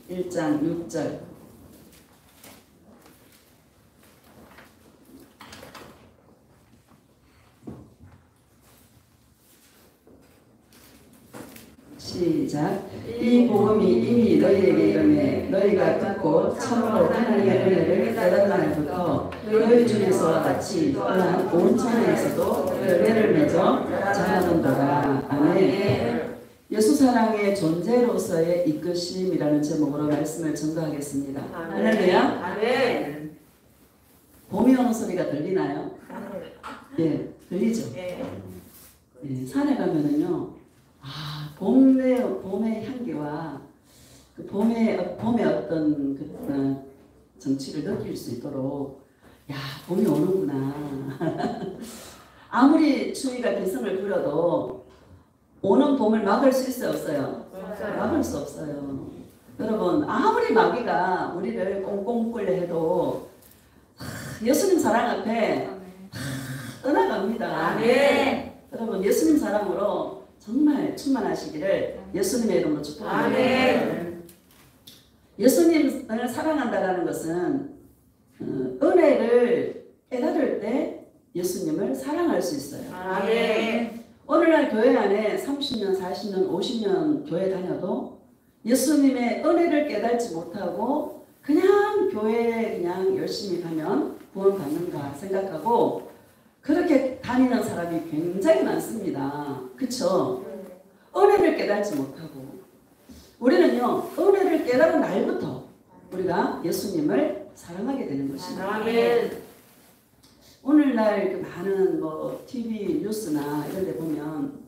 1장 6절. 시작. 이 복음이 이미 너희에게 이르매 너희가 듣고 참으로 하나님의 은혜를 깨달은 날부터 너희 중에서와 같이 또한 온 천하에서도 열매를 맺어 자라는도다. 아멘. 예수 사랑의 존재로서의 이끄심이라는 제목으로 말씀을 전가하겠습니다. 할렐루야. 아멘. 봄이 오는 소리가 들리나요? 예, 들리죠? 예. 예, 산에 가면은요, 봄의 향기와 그 봄의 어떤 그 정취를 느낄 수 있도록, 야, 봄이 오는구나. 아무리 추위가 기승을 부려도 오는 봄을 막을 수 있어요, 없어요? 막을 수 없어요. 여러분, 아무리 마귀가 우리를 꽁꽁 끌려 해도 예수님 사랑 앞에 떠나갑니다. 아멘. 여러분, 예수님 사랑으로 정말 충만하시기를 예수님의 이름으로 축복합니다. 아멘. 예수님을 사랑한다는 것은 은혜를 깨달을 때 예수님을 사랑할 수 있어요. 아멘. 오늘날 교회 안에 30년, 40년, 50년 교회 다녀도 예수님의 은혜를 깨달지 못하고 그냥 교회에 그냥 열심히 가면 구원 받는가 생각하고 그렇게 다니는 사람이 굉장히 많습니다. 그쵸? 은혜를 깨달지 못하고 우리는요, 은혜를 깨달은 날부터 우리가 예수님을 사랑하게 되는 것입니다. 아멘. 오늘날 그 많은 TV 뉴스나 이런 데 보면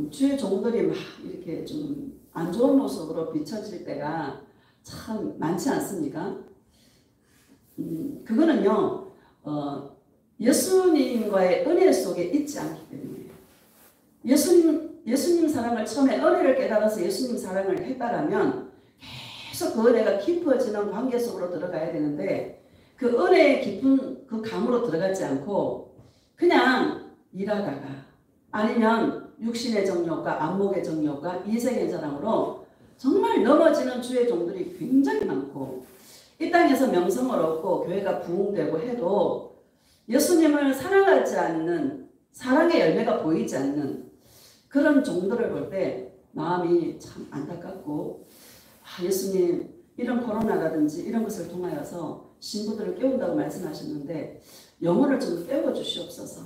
주의 종들이 막 이렇게 좀 안 좋은 모습으로 비춰질 때가 참 많지 않습니까? 그거는요, 예수님과의 은혜 속에 있지 않기 때문에 예수님 사랑을 처음에 은혜를 깨달아서 예수님 사랑을 했다라면 계속 그 은혜가 깊어지는 관계 속으로 들어가야 되는데 그 은혜의 깊은 그 감으로 들어가지 않고 그냥 일하다가 아니면 육신의 정욕과 안목의 정욕과 이생의 자랑으로 정말 넘어지는 주의 종들이 굉장히 많고 이 땅에서 명성을 얻고 교회가 부흥되고 해도 예수님을 사랑하지 않는 사랑의 열매가 보이지 않는 그런 종들을 볼 때 마음이 참 안타깝고 예수님 이런 코로나라든지 이런 것을 통하여서 신부들을 깨운다고 말씀하셨는데 영혼을 좀 깨워 주시옵소서.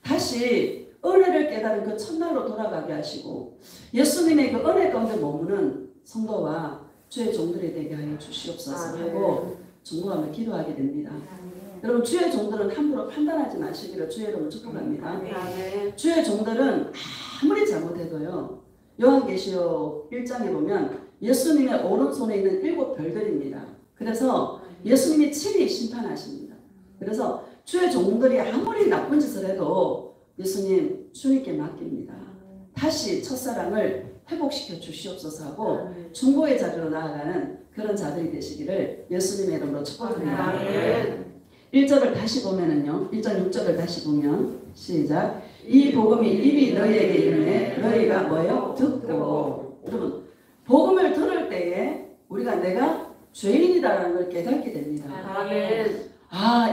다시 은혜를 깨달은 그 첫날로 돌아가게 하시고 예수님의 그 은혜 가운데 머무는 성도와 주의 종들이 되게 하여 주시옵소서 하고 중보하며 기도하게 됩니다. 여러분, 주의 종들은 함부로 판단하지 마시기를 주의 이름으로 축복합니다. 주의 종들은 아무리 잘못해도요, 요한계시록 1장에 보면 예수님의 오른손에 있는 7 별들입니다. 그래서 예수님이 친히 심판하십니다. 그래서 주의 종들이 아무리 나쁜 짓을 해도 예수님 주님께 맡깁니다. 다시 첫사랑을 회복시켜 주시옵소서 하고 중보의 자리로 나아가는 그런 자들이 되시기를 예수님의 이름으로 축복합니다. 1절을 다시 보면은요, 1절 6절을 다시 보면 시작. 이 복음이 이미 너희에게 이르매 너희가 뭐요? 듣고. 여러분, 복음을 들을 때에 우리가 내가 죄인이다라는 걸 깨닫게 됩니다.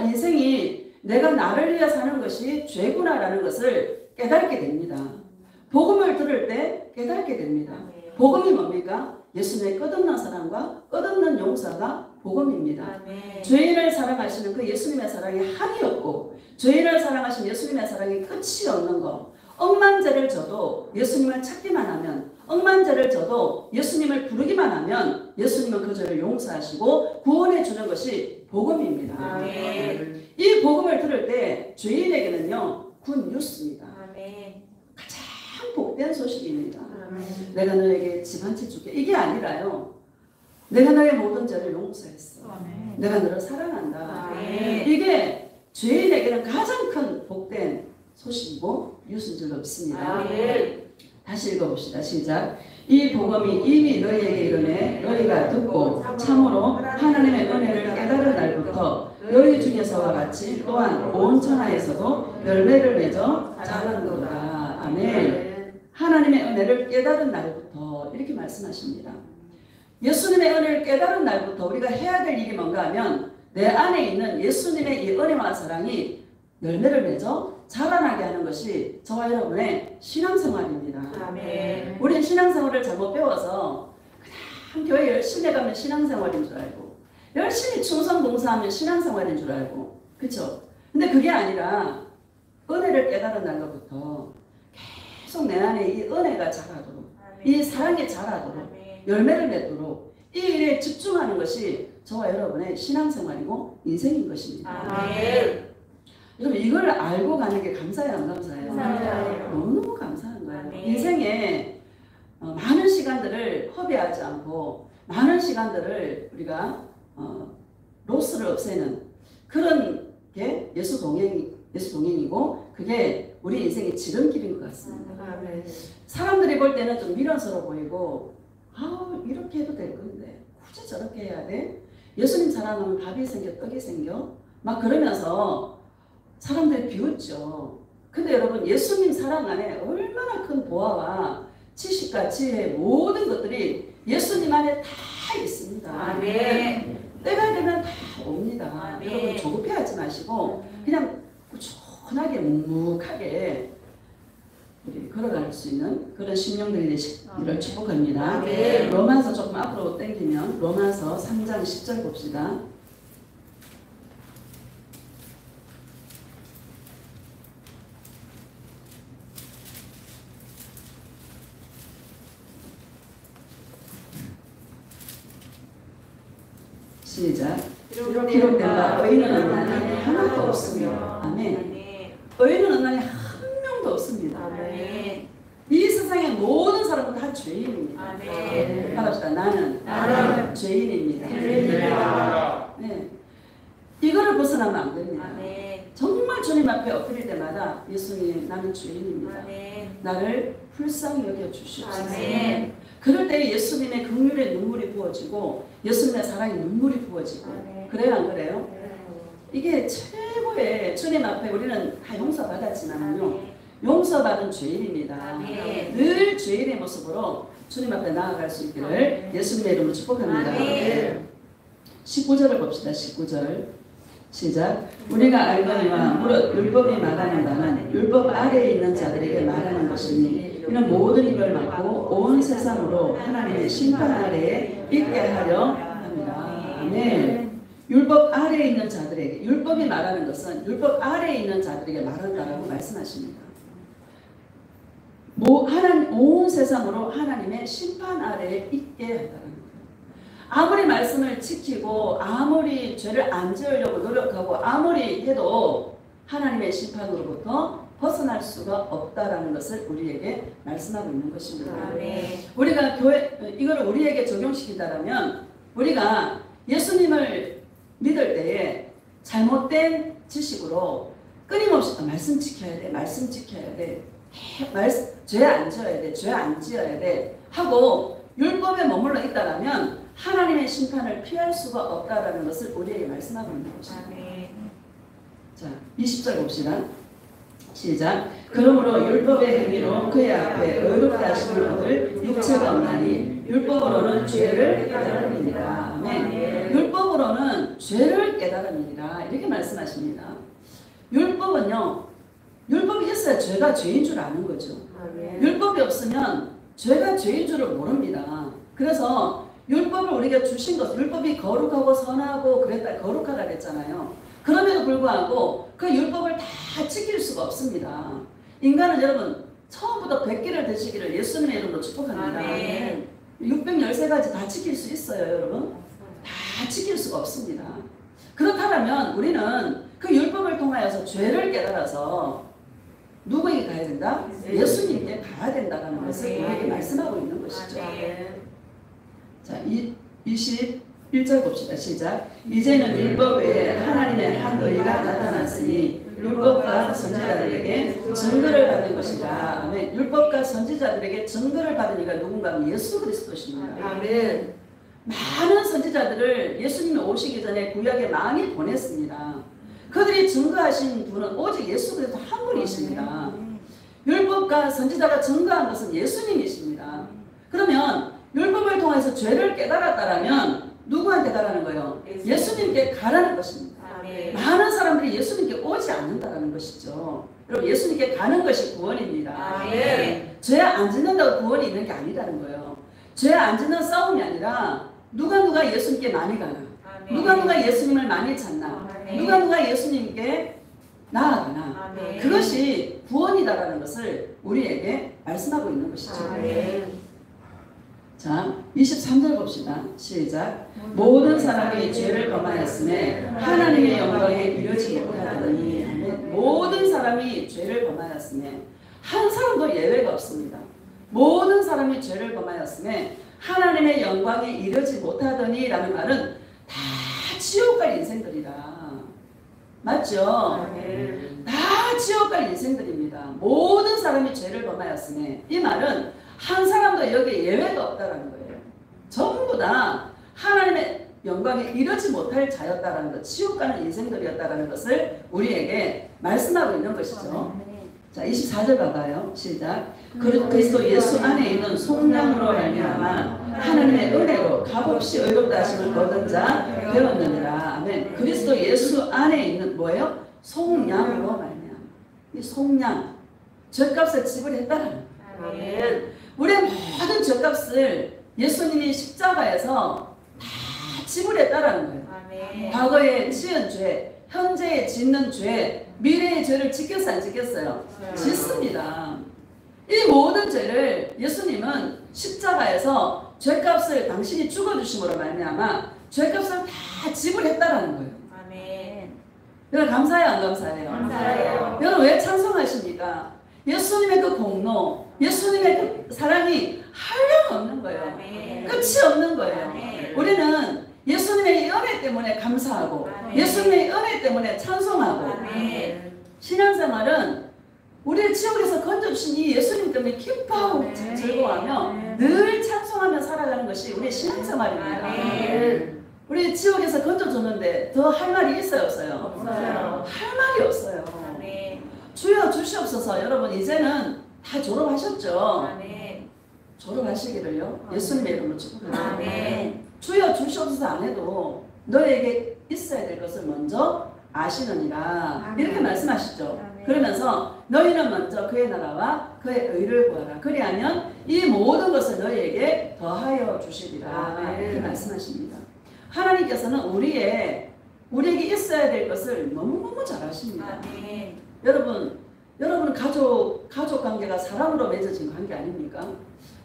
인생이 내가 나를 위해 사는 것이 죄구나라는 것을 깨닫게 됩니다. 복음을 들을 때 깨닫게 됩니다. 복음이 뭡니까? 예수님의 끝없는 사랑과 끝없는 용서가 복음입니다. 죄인을 사랑하시는 그 예수님의 사랑이 한이 없고 죄인을 사랑하신 예수님의 사랑이 끝이 없는 것. 억만 죄를 져도 예수님을 찾기만 하면, 억만 죄를 져도 예수님을 부르기만 하면 예수님은 그 죄를 용서하시고 구원해 주는 것이 복음입니다. 이 복음을 들을 때 죄인에게는요, 굿 뉴스입니다. 가장 복된 소식입니다. 내가 너에게 집 한 채 줄게. 이게 아니라요, 내가 너의 모든 죄를 용서했어. 내가 너를 사랑한다. 이게 죄인에게는 가장 큰 복된 소식이고 뉴스인 줄 없습니다. 다시 읽어봅시다. 시작. 이 복음이 이미 너희에게 이르매 너희가 듣고 참으로 하나님의 은혜를 깨달은 날부터 너희 중에서와 같이 또한 온 천하에서도 열매를 맺어 자라는도다. 아멘. 하나님의 은혜를 깨달은 날부터 이렇게 말씀하십니다. 예수님의 은혜를 깨달은 날부터 우리가 해야 될 일이 뭔가 하면 내 안에 있는 예수님의 이 은혜와 사랑이 열매를 맺어 자라나게 하는 것이 저와 여러분의 신앙생활입니다. 아멘. 우리는 신앙생활을 잘못 배워서 그냥 교회 열심히 가면 신앙생활인 줄 알고 열심히 충성봉사하면 신앙생활인 줄 알고 그렇죠? 근데 그게 아니라 은혜를 깨달은 날로부터 계속 내 안에 이 은혜가 자라도록 이 사랑이 자라도록 열매를 맺도록 이 일에 집중하는 것이 저와 여러분의 신앙생활이고 인생인 것입니다. 아멘. 여러분 이걸 알고 가는 게 감사해요, 안 감사해요? 감사해요. 너무너무 감사한 거예요. 아멘. 인생에 많은 시간들을 허비하지 않고 많은 시간들을 우리가 로스를 없애는 그런 게 예수 동행이고 그게 우리 인생의 지름길인 것 같습니다. 아멘. 사람들이 볼 때는 좀 미련스러워 보이고 이렇게 해도 될 건데 굳이 저렇게 해야 돼? 예수님 사랑하면 밥이 생겨 떡이 생겨? 막 그러면서 사람들이 비웃죠. 근데 여러분 예수님 사랑 안에 얼마나 큰 보화와 지식과 지혜 모든 것들이 예수님 안에 다 있습니다. 아멘. 때가 되면 다 옵니다. 아멘. 여러분 조급해하지 마시고 그냥 꾸준하게 묵묵하게 우리 걸어갈 수 있는 그런 심령들이 되시기를 축복합니다. 아멘. 로마서 조금 앞으로 당기면 로마서 3장 10절 봅시다. 시작. 기록된 바 의인은 없나니 하나도 없으며 아멘. 의인은 없나니 한 명도 없습니다. 아멘. 이 세상의 모든 사람은 다 죄인입니다. 아멘. 따라합시다. 나는 나는 죄인입니다. 죄인입니다. 네. 이거를 벗어나면 안 됩니다. 아멘. 정말 주님 앞에 엎드릴 때마다 예수님 나는 죄인입니다. 아멘. 나를 불쌍히 여겨 주시옵소서. 아멘. 그럴 때 예수님의 긍휼의 눈물이 부어지고 예수님의 사랑의 눈물이 부어지고 아멘. 그래요 안 그래요? 이게 최고의 주님 앞에 우리는 다 용서받았지만요 용서받은 죄인입니다. 아멘. 늘 죄인의 모습으로 주님 앞에 나아갈 수 있기를 아멘. 예수님의 이름으로 축복합니다. 아멘. 19절을 봅시다. 19절 시작. 우리가 알거니와 무릇 율법이 말하는 바는 율법 아래에 있는 자들에게 말하는 것이니 이는 모든 입을 막고 온 세상으로 하나님의 심판 아래에 있게 하려 합니다. 아멘. 율법 아래에 있는 자들에게 율법이 말하는 것은 율법 아래에 있는 자들에게 말한다라고 말씀하십니다. 온 세상으로 하나님의 심판 아래에 있게 한다는 거예요. 아무리 말씀을 지키고 아무리 죄를 안 지으려고 노력하고 아무리 해도 하나님의 심판으로부터 벗어날 수가 없다라는 것을 우리에게 말씀하고 있는 것입니다. 아멘. 우리가 이걸 우리에게 적용시킨다면 우리가 예수님을 믿을 때에 잘못된 지식으로 끊임없이 말씀 지켜야 돼, 말씀 지켜야 돼, 죄 안 지어야 돼, 죄 안 지어야 돼 하고 율법에 머물러 있다라면 하나님의 심판을 피할 수가 없다라는 것을 우리에게 말씀하고 있는 것입니다. 아멘. 자, 20절 봅시다. 시작. 그러므로 율법의 행위로 그의 앞에 의롭게 하심을 얻을 육체가 없나니 율법으로는 죄를 깨달음이니라. 아멘. 율법으로는 죄를 깨달음이니라. 이렇게 말씀하십니다. 율법은요. 율법이 있어야 죄가 죄인 줄 아는 거죠. 아멘. 율법이 없으면 죄가 죄인 줄을 모릅니다. 그래서 율법을 우리가 주신 것, 율법이 거룩하고 선하고 거룩하다 그랬잖아요. 그럼에도 불구하고 그 율법을 다 지킬 수가 없습니다. 인간은 여러분 처음부터 100개를 드시기를 예수님의 이름으로 축복합니다. 아멘. 613가지 다 지킬 수 있어요, 여러분. 다 지킬 수가 없습니다. 그렇다면 우리는 그 율법을 통하여서 죄를 깨달아서 누구에게 가야 된다? 예수님께 가야 된다는 것을 우리에게 말씀하고 있는 것이죠. 자, 21절 봅시다. 시작. 이제는 율법 외에 하나님의 한 의가 나타났으니 율법과 선지자들에게 증거를 받은 것이다. 아멘. 율법과 선지자들에게 증거를 받은 이가 누군가 하면 예수 그리스도십니다. 아멘. 많은 선지자들을 예수님이 오시기 전에 구약에 많이 보냈습니다. 그들이 증거하신 분은 오직 예수 그리스도 한 분이십니다. 율법과 선지자가 증거한 것은 예수님이십니다. 그러면 율법을 통해서 죄를 깨달았다라면 누구한테 가라는 거예요? 예수님께 가라는 것입니다. 아멘. 많은 사람들이 예수님께 오지 않는다라는 것이죠. 여러분 예수님께 가는 것이 구원입니다. 아멘. 죄 안 짓는다고 구원이 있는 게 아니라는 거예요. 죄 안 짓는 싸움이 아니라 누가 예수님께 많이 가나, 누가 예수님을 많이 찾나, 누가 예수님께 나아가나, 아멘. 그것이 구원이다라는 것을 우리에게 말씀하고 있는 것이죠. 아멘. 자, 23절 봅시다. 시작. 모든 사람이 죄를 범하였음에 하나님의 영광에 이르지 못하더니. 모든 사람이 죄를 범하였음에 한 사람도 예외가 없습니다. 모든 사람이 죄를 범하였음에 하나님의 영광에 이르지 못하더니 라는 말은 다 지옥 갈 인생들이라. 맞죠? 아멘. 다 지옥 갈 인생들입니다. 모든 사람이 죄를 범하였음에 이 말은 한 사람도 여기에 예외가 없다는 거예요. 전부 다 하나님의 영광에 이르지 못할 자였다라는 것, 지옥 가는 인생들이었다라는 것을 우리에게 말씀하고 있는 것이죠. 자, 24절 봐봐요. 시작. 그리스도 예수 안에 있는 속량으로 말미암아 하나님의 은혜로 값없이 의롭다 하심을 얻은 자 되었느니라. 아멘. 그리스도 예수 안에 있는 뭐예요? 속량으로 말미암아. 이 속량, 죄값을 지불했다라는 거예요. 아멘. 우리의 모든 죄값을 예수님이 십자가에서 다 지불했다라는 거예요. 아멘. 과거에 지은 죄, 현재에 짓는 죄, 미래의 죄를 지켰어요, 안 지켰어요? 짓습니다. 이 모든 죄를 예수님은 십자가에서 죄값을 당신이 죽어주심으로 말미암아 죄값을 다 지불했다라는 거예요. 아멘. 여러분 감사해요, 안 감사해요? 감사해요. 여러분 왜 찬송하십니까? 예수님의 그 공로, 예수님의 그 사랑이 한량없는 거예요. 아멘. 끝이 없는 거예요. 아멘. 우리는 예수님의 은혜 때문에 감사하고 아멘. 예수님의 은혜 때문에 찬송하고 아멘. 신앙생활은 우리를 지옥에서 건져주신 이 예수님 때문에 기뻐하고 아멘. 즐거워하며 늘 찬송하며 살아가는 것이 우리의 신앙생활입니다. 아멘. 우리 지옥에서 건져줬는데 더 할 말이 있어요, 없어요? 없어요. 할 말이 없어요. 아멘. 주여 주시옵소서. 여러분 이제는 다 졸업하셨죠? 아멘. 졸업하시기를요 예수님의 이름으로 축복합니다. 아멘. 주여 주시옵소서 안 해도 너에게 있어야 될 것을 먼저 아시느니라. 아멘. 이렇게 말씀하시죠. 아멘. 그러면서 너희는 먼저 그의 나라와 그의 의를 구하라. 그리하면 이 모든 것을 너희에게 더하여 주시리라. 아멘. 이렇게 말씀하십니다. 하나님께서는 우리에게 있어야 될 것을 너무너무 잘 아십니다. 아멘. 여러분 가족 관계가 사랑으로 맺어진 관계 아닙니까?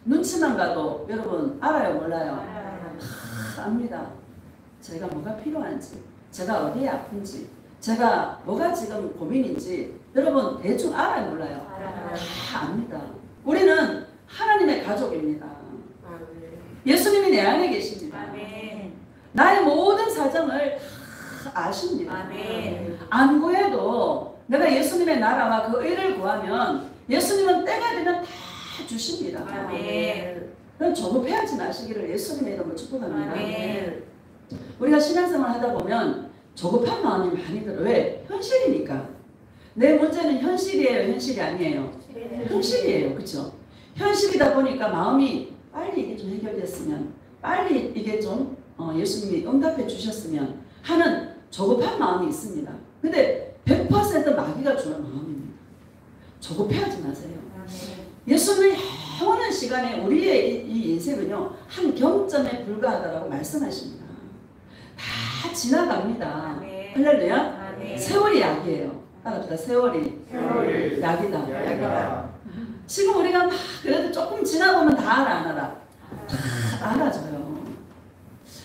눈치만 봐도 여러분 알아요, 몰라요? 압니다. 제가 뭐가 필요한지, 제가 어디에 아픈지, 제가 뭐가 지금 고민인지 여러분 대충 알아요, 몰라요? 다 압니다. 우리는 하나님의 가족입니다. 예수님이 내 안에 계십니다. 아멘. 나의 모든 사정을 다 아십니다. 아멘. 안 구해도 내가 예수님의 나라와 그 의를 구하면 예수님은 때가 되면 다 주십니다. 아멘. 그럼 조급해하지 마시기를 예수님의 이름으로 축복합니다. 아멘. 우리가 신앙생활 하다 보면 조급한 마음이 많이 들어요. 왜? 현실이니까. 내 문제는 현실이에요, 현실이 아니에요? 현실이에요. 그렇죠? 현실이다 보니까 마음이 빨리 이게 좀 해결됐으면, 빨리 이게 좀 예수님이 응답해 주셨으면 하는 조급한 마음이 있습니다. 근데 100% 마귀가 주는 마음입니다. 조급해하지 마세요. 예수님의 영원한 시간에 우리의 이 인생은요 한 경점에 불과하다라고 말씀하십니다. 다 지나갑니다. 아멘. 할렐루야. 아멘. 세월이 약이에요. 따라합시다. 세월이 약이다. 약이다. 지금 우리가 막 그래도 조금 지나보면 다 알아, 안 알아? 다 알아져요.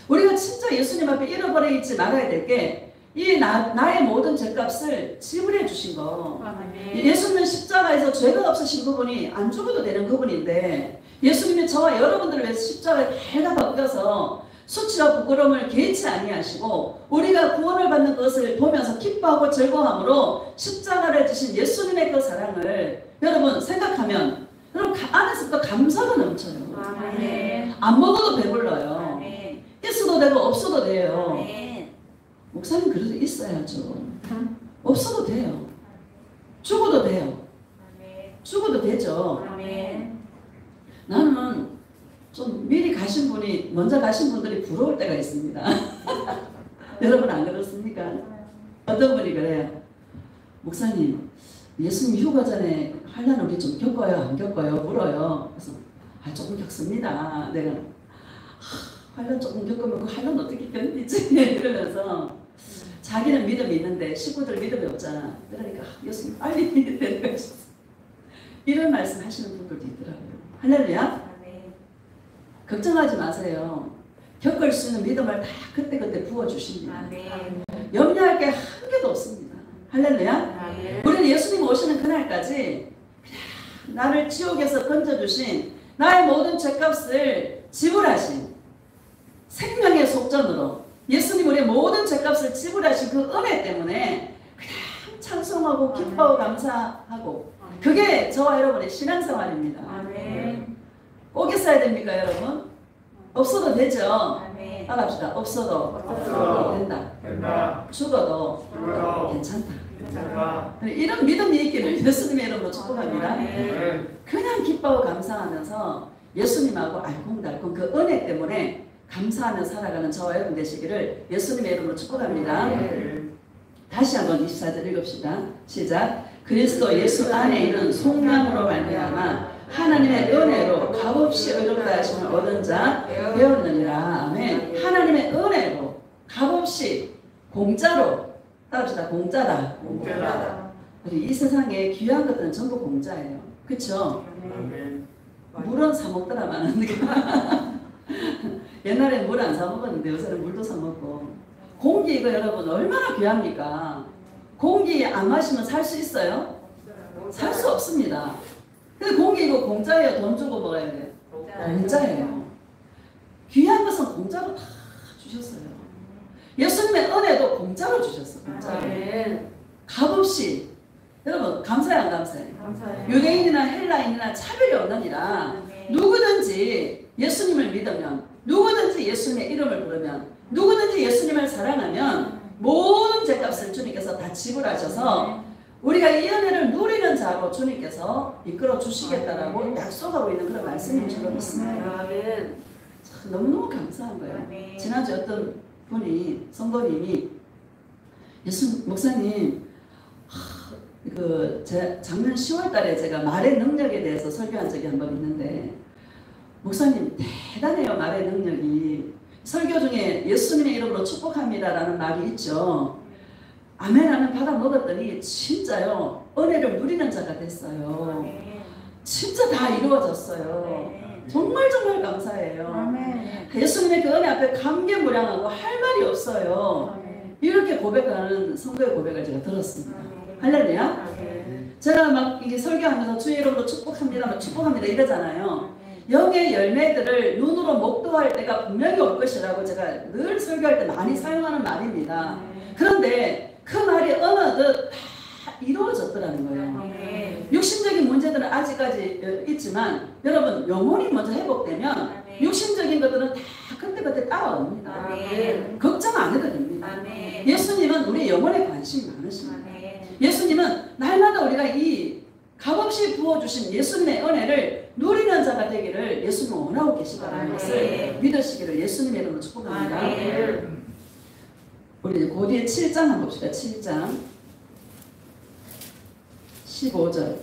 우리가 진짜 예수님 앞에 잃어버리지 말아야 될 게 이 나의 모든 죄값을 지불해 주신 거. 아멘. 예수님은 십자가에서 죄가 없으신 그분이 안 죽어도 되는 그분인데 예수님이 저와 여러분들을 위해서 십자가에 달가 벗겨서 수치와 부끄러움을 개의치 아니하시고 우리가 구원을 받는 것을 보면서 기뻐하고 즐거워함으로 십자가를 지신 예수님의 그 사랑을 여러분 생각하면 여러분 안에서 또 감사가 넘쳐요. 아멘. 안 먹어도 배불러요. 아멘. 있어도 되고 없어도 돼요. 아멘. 목사님 그래도 있어야죠. 없어도 돼요. 죽어도 돼요. 아멘. 죽어도 되죠. 아멘. 나는 좀 미리 가신 분이 먼저 가신 분들이 부러울 때가 있습니다. 여러분 안 그렇습니까? 어떤 분이 그래요. 목사님, 예수님 휴가 전에 환난 우리 좀 겪어요? 안 겪어요? 물어요. 그래서 조금 겪습니다. 내가 환난 조금 겪으면 그 환난 어떻게 견디지? 이러면서 자기는 믿음이 있는데 식구들 믿음이 없잖아. 그러니까 예수님 빨리 데려가 주세요. 이런 말씀 하시는 분들도 있더라고요. 할렐루야. 걱정하지 마세요. 겪을 수 있는 믿음을 다 그때그때 부어주십니다. 염려할 게 한 개도 없습니다. 할렐루야. 우리는 예수님 오시는 그날까지 그냥 나를 지옥에서 건져주신 나의 모든 죄값을 지불하신 생명의 속전으로 예수님 우리의 모든 죄값을 지불하신 그 은혜 때문에 그냥 찬송하고 기뻐하고 감사하고 그게 저와 여러분의 신앙생활입니다. 꼭 있어야 됩니까 여러분? 없어도 되죠? 따라합시다. 없어도 된다. 죽어도 괜찮다. 이런 믿음이 있기를 예수님의 이름으로 축복합니다. 그냥 기뻐하고 감사하면서 예수님하고 알콩달콩 그 은혜 때문에 감사하며 살아가는 저와 여러분 되시기를 예수님의 이름으로 축복합니다. 다시 한번 24절 읽읍시다. 시작. 그리스도 예수 안에 있는 속량으로 말미암아 하나님의 은혜로 값없이 의롭다 하심을 얻은 자 되었느니라. 아멘. 하나님의 은혜로 값없이 공짜로 따릅시다. 공짜다. 우리 이 세상에 귀한 것들은 전부 공짜예요. 그렇죠? 물은 사 먹더라만 옛날에 물 안 사 먹었는데 요새는 물도 사 먹고. 공기 이거 여러분 얼마나 귀합니까? 공기 안 마시면 살 수 있어요? 살 수 없습니다. 근데 공기 이거 공짜예요? 돈 주고 먹어야 돼요? 공짜예요. 귀한 것은 공짜로 다 주셨어요. 예수님의 은혜도 공짜로 주셨어요. 공짜로. 값없이. 여러분 감사해요 안 감사해요? 유대인이나 헬라인이나 차별이 없느니라 누구든지 예수님을 믿으면 누구든지 예수님의 이름을 부르면 누구든지 예수님을 사랑하면 모든 죄값을 주님께서 다 지불하셔서 우리가 이 은혜를 누리는 자로 주님께서 이끌어 주시겠다라고 약속하고 있는 그런 말씀인 줄로 믿습니다. 너무너무 감사한 거예요. 지난주에 어떤 분이 성도님이 목사님 작년 10월 달에 제가 말의 능력에 대해서 설교한 적이 한 번 있는데 목사님 대단해요. 말의 능력이. 설교 중에 예수님의 이름으로 축복합니다라는 말이 있죠. 아멘 하면 받아 먹었더니 진짜요. 은혜를 누리는 자가 됐어요. 진짜 다 이루어졌어요. 정말 정말 감사해요. 예수님의 그 은혜 앞에 감개무량하고 할 말이 없어요. 이렇게 고백하는 성도의 고백을 제가 들었습니다. 할렐루야. 제가 막 이게 설교하면서 주의 이름으로 축복합니다, 축복합니다 이러잖아요. 영의 열매들을 눈으로 목도할 때가 분명히 올 것이라고 제가 늘 설교할 때 많이 사용하는 말입니다. 그런데 그 말이 어느덧 다 이루어졌더라는 거예요. 육신적인 문제들은 아직까지 있지만 여러분 영혼이 먼저 회복되면 육신적인 것들은 다 그때그때 따라옵니다. 걱정 안 해도 됩니다. 예수님은 우리 영혼에 관심이 많으십니다. 예수님은 날마다 우리가 이 값없이 부어주신 예수님의 은혜를 누리는 자가 되기를 예수님은 원하고 계시다는 것을 믿으시기를 예수님의 이름으로 축복합니다. 우리 그 뒤에 7장 한번 봅시다. 7장 15절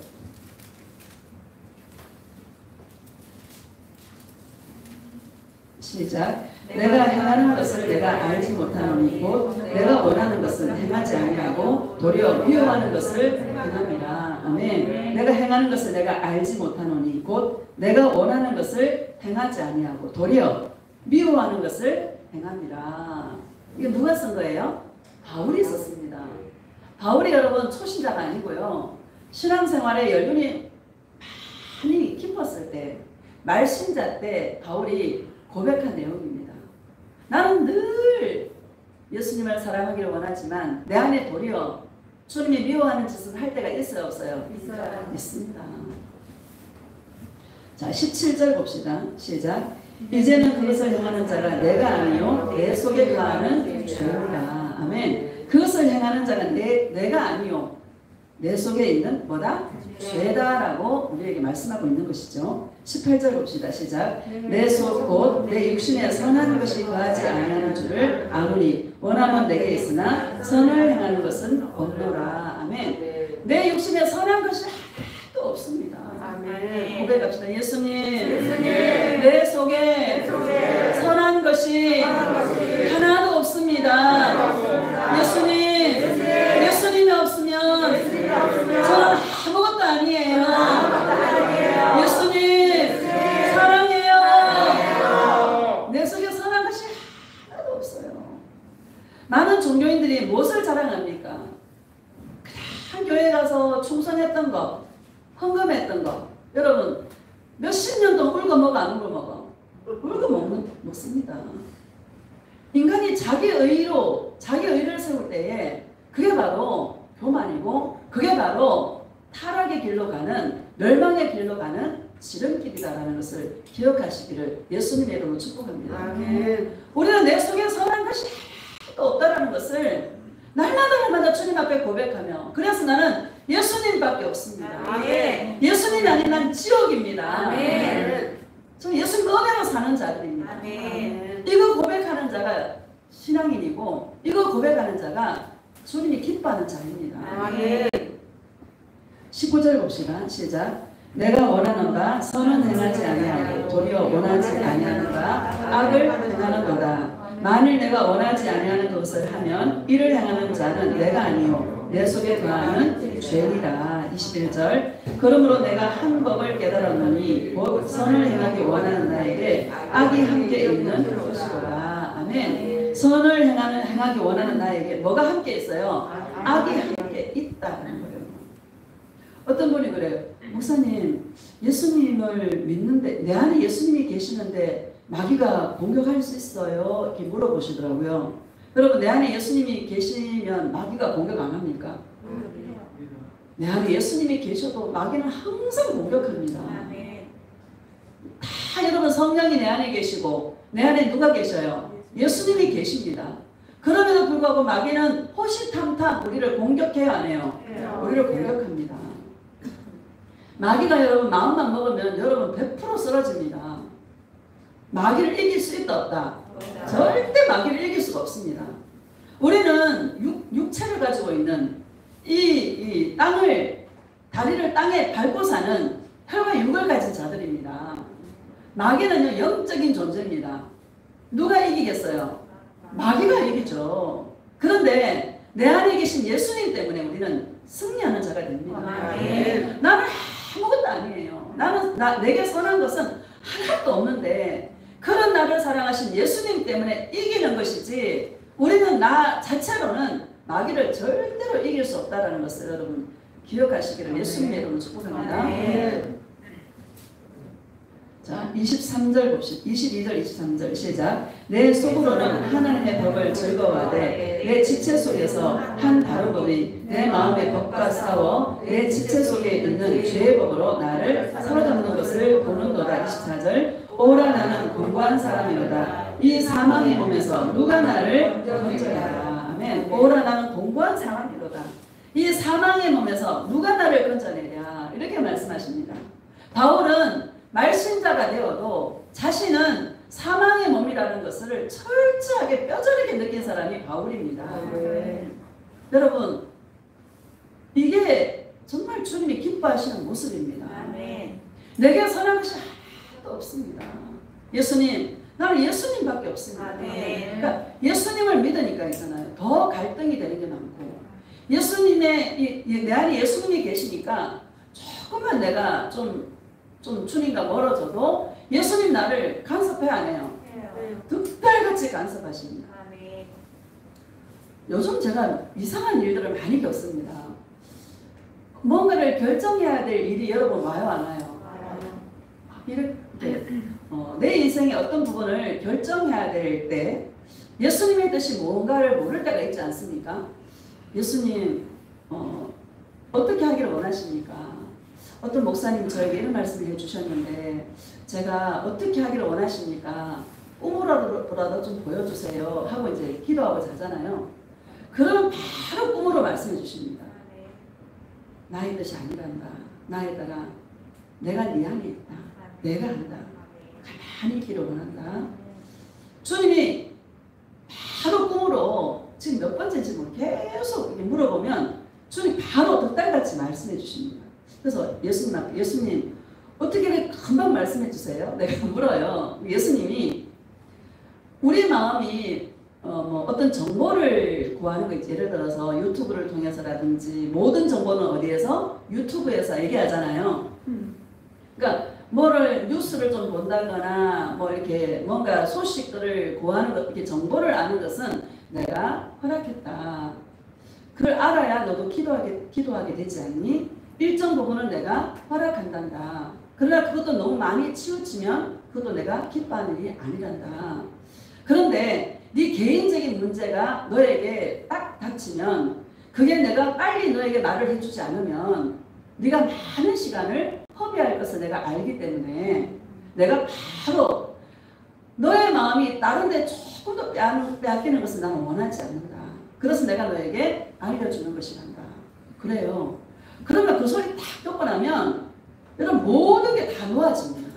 시작. 내가 행하는 것을 내가 알지 못하노니 곧 내가 원하는 것은 행하지 아니하고 도리어 미워하는 것을 행함이라. 아멘. 내가 행하는 것을 내가 알지 못하노니 곧 내가 원하는 것을 행하지 아니하고 도리어 미워하는 것을 행함이라. 이게 누가 쓴 거예요? 바울이 썼습니다. 바울이 여러분 초신자가 아니고요. 신앙생활에 연륜이 많이 깊었을 때 말신자 때 바울이 고백한 내용입니다. 나는 늘 예수님을 사랑하기를 원하지만 내 안에 도리어 주님이 미워하는 짓을 할 때가 있어요 없어요? 있어요. 있습니다. 자 17절 봅시다. 시작. 이제는 그것을 행하는 자가 내가 아니요 내 속에 거하는 죄로라. 아멘. 그것을 행하는 자가 내가 아니요 내 속에 있는 뭐다? 죄다라고 우리에게 말씀하고 있는 것이죠. 18절 봅시다. 시작. 내 속 곧 내 육신에 선한 것이 거하지 아니하는 줄을 아노니 원하면 내게 있으나 선을 행하는 것은 없노라. 아멘. 내 육신에 선한 것이 하나도 없습니다. 아멘. 고백합시다. 예수님, 내 속에 선한 것이 하나도 없습니다. 예수님이 없으면 저는 아무것도 아니에요. 예수님 사랑해요. 내 속에 선한 것이 하나도 없어요. 많은 종교인들이 무엇을 자랑합니까? 그냥 교회 가서 충성했던 거, 헌금했던 거. 여러분 몇십 년 동안 울고 먹어 안 울고 먹어? 울고 먹습니다. 인간이 자기 의를 세울 때에 그게 바로 교만이고 그게 바로 타락의 길로 가는 멸망의 길로 가는 지름길이다라는 것을 기억하시기를 예수님의 이름으로 축복합니다. 아멘. 우리는 내 속에 선한 것이 하나도 없다라는 것을 날마다 주님 앞에 고백하며 그래서 나는 예수님밖에 없습니다. 아멘. 예수님이 아닌 난 지옥입니다. 아멘. 저는 예수님 은혜로 사는 자들입니다. 아멘. 이거 고백하는 자가 신앙인이고 이거 고백하는 자가 주님이 기뻐하는 자입니다. 아멘. 19절 봅시다. 시작. 내가 원하는 바 선은 행하지 아니하고 도리어 원하지 아니하는가 악을 행하는도다. 만일 내가 원하지 아니하는 것을 하면 이를 행하는 자는 내가 아니요 내 속에 거하는 죄니라. 21절. 그러므로 내가 한 법을 깨달았노니 곧 선을 행하기 원하는 나에게 악이 함께 있는 것이로다. 아멘. 선을 행하기 원하는 나에게 뭐가 함께 있어요? 악이 함께 있다는 거예요. 어떤 분이 그래요. 목사님, 예수님을 믿는데 내 안에 예수님이 계시는데 마귀가 공격할 수 있어요? 이렇게 물어보시더라고요. 여러분, 내 안에 예수님이 계시면 마귀가 공격 안 합니까? 내 안에 예수님이 계셔도 마귀는 항상 공격합니다. 다 여러분 성령이 내 안에 계시고 내 안에 누가 계셔요? 예수님이 계십니다. 그럼에도 불구하고 마귀는 호시탐탐 우리를 공격해요, 안 해요? 우리를 공격합니다. 마귀가 여러분 마음만 먹으면 여러분 100% 쓰러집니다. 마귀를 이길 수 있다 없다? 절대 마귀를 이길 수가 없습니다. 우리는 육체를 가지고 있는 이 다리를 땅에 밟고 사는 혈과 육을 가진 자들입니다. 마귀는요 영적인 존재입니다. 누가 이기겠어요? 마귀가 이기죠. 그런데 내 안에 계신 예수님 때문에 우리는 승리하는 자가 됩니다. 나는 아무것도 아니에요. 내게 선한 것은 하나도 없는데 그런 나를 사랑하신 예수님 때문에 이기는 것이지 우리는 나 자체로는 마귀를 절대로 이길 수 없다는 것을 여러분 기억하시기를 예수님의 이름으로 축복합니다. 자, 23절 봅시다. 22절, 23절 시작. 내 속으로는 하나님의 법을 즐거워하되 내 지체 속에서 한 다른 법이 내 마음의 법과 싸워 내 지체 속에 있는 죄의 법으로 나를 사로잡는 것을 보는도다. 24절. 오라 나는 공고한 사람이로다. 이 사망의 몸에서 누가 나를 건져내라. 아멘. 오라 나는 공고한 사람이로다. 이 사망의 몸에서 누가 나를 건져내랴. 이렇게 말씀하십니다. 바울은 말신자가 되어도 자신은 사망의 몸이라는 것을 철저하게 뼈저리게 느낀 사람이 바울입니다. 여러분, 이게 정말 주님이 기뻐하시는 모습입니다. 내게 선한 것이 하나도 없습니다. 예수님, 나는 예수님밖에 없습니다. 그러니까 예수님을 믿으니까 있잖아요. 더 갈등이 되는 게 많고 예수님의 내 안에 예수님이 계시니까 조금만 내가 좀 주님과 멀어져도 예수님 나를 간섭해 안 해요. 득달같이 간섭하십니다. 요즘 제가 이상한 일들을 많이 겪습니다. 뭔가를 결정해야 될 일이 여러분 와요 안 와요? 이렇게 내 인생의 어떤 부분을 결정해야 될 때 예수님의 뜻이 뭔가를 모를 때가 있지 않습니까? 예수님 어떻게 하기를 원하십니까? 어떤 목사님 저에게 이런 말씀을 해주셨는데 제가 어떻게 하기를 원하십니까? 꿈으로라도 좀 보여주세요 하고 이제 기도하고 자잖아요. 그러면 바로 꿈으로 말씀해 주십니다. 나의 뜻이 아니란다. 나의 딸아, 내가 네 안에 있다. 내가 한다. 가만히 있기를 원한다. 주님이 바로 꿈으로 지금 몇 번째인지 계속 물어보면 주님 바로 덕달같이 말씀해 주십니다. 그래서 예수님 앞에 예수님 어떻게 금방 말씀해 주세요? 내가 물어요. 예수님이 우리 마음이 어떤 정보를 구하는 거 있지. 예를 들어서 유튜브를 통해서라든지 모든 정보는 어디에서? 유튜브에서 얘기하잖아요. 그러니까 뭐를 뉴스를 좀 본다거나 뭐 이렇게 뭔가 소식들을 구하는 것, 이렇게 정보를 아는 것은 내가 허락했다. 그걸 알아야 너도 기도하게 되지 않니? 일정 부분은 내가 허락한단다. 그러나 그것도 너무 많이 치우치면 그것도 내가 기뻐하는 일이 아니란다. 그런데 네 개인적인 문제가 너에게 딱 닥치면 그게 내가 빨리 너에게 말을 해주지 않으면 네가 많은 시간을 허비할 것을 내가 알기 때문에 내가 바로 너의 마음이 다른 데 조금 더 빼앗기는 것을 나는 원하지 않는다. 그래서 내가 너에게 알려주는 것이란다. 그래요. 그러면 그 소리 딱 듣고 나면 여러분 모든 게 다 놓아집니다.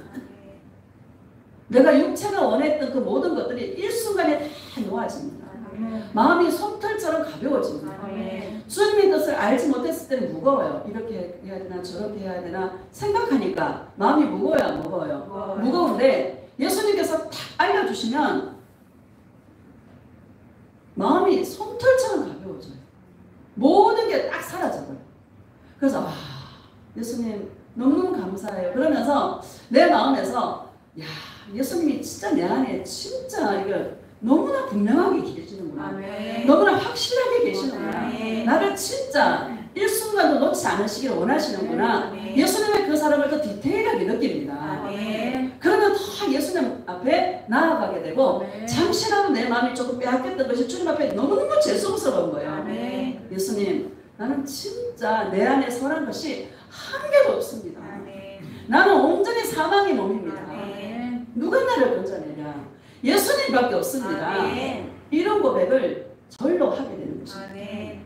내가 육체가 원했던 그 모든 것들이 일순간에 다 놓아집니다. 마음이 솜털처럼 가벼워집니다. 주님의 뜻을 알지 못했을 때는 무거워요. 이렇게 해야 되나 저렇게 해야 되나 생각하니까 마음이 무거워요 안 무거워요? 무거운데 예수님께서 딱 알려주시면 마음이 솜털처럼 가벼워져요. 모든 게 딱 사라져요. 그래서 예수님 너무너무 감사해요. 그러면서 내 마음에서 야 예수님이 진짜 내 안에 진짜 이거 너무나 분명하게 계시는구나. 너무나 확실하게 계시는구나. 나를 진짜 일순간도 놓지 않으시기를 원하시는구나. 예수님의 그 사랑을 더 디테일하게 느낍니다. 그러면 더 예수님 앞에 나아가게 되고 잠시라도 내 마음이 조금 빼앗겼던 것이 주님 앞에 너무너무 죄송스러운 거예요. 예수님 나는 진짜 내 안에 선한 것이 한 개도 없습니다. 나는 온전히 사망의 몸입니다. 누가 나를 건져내냐? 예수님밖에 없습니다. 이런 고백을 절로 하게 되는 것입니다.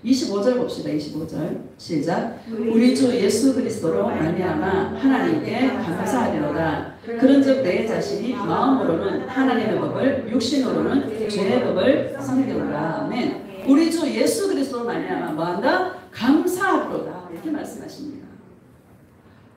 25절 봅시다. 25절 시작. 우리 주 예수 그리스도로 말미암아 하나님께 감사하리로다. 그런즉 내 자신이 마음으로는 하나님의 법을 육신으로는 죄의 법을 섬기노라. 아멘. 우리 주 예수 그리스도로 말미암아 뭐한다? 감사하리로다. 이렇게 말씀하십니다.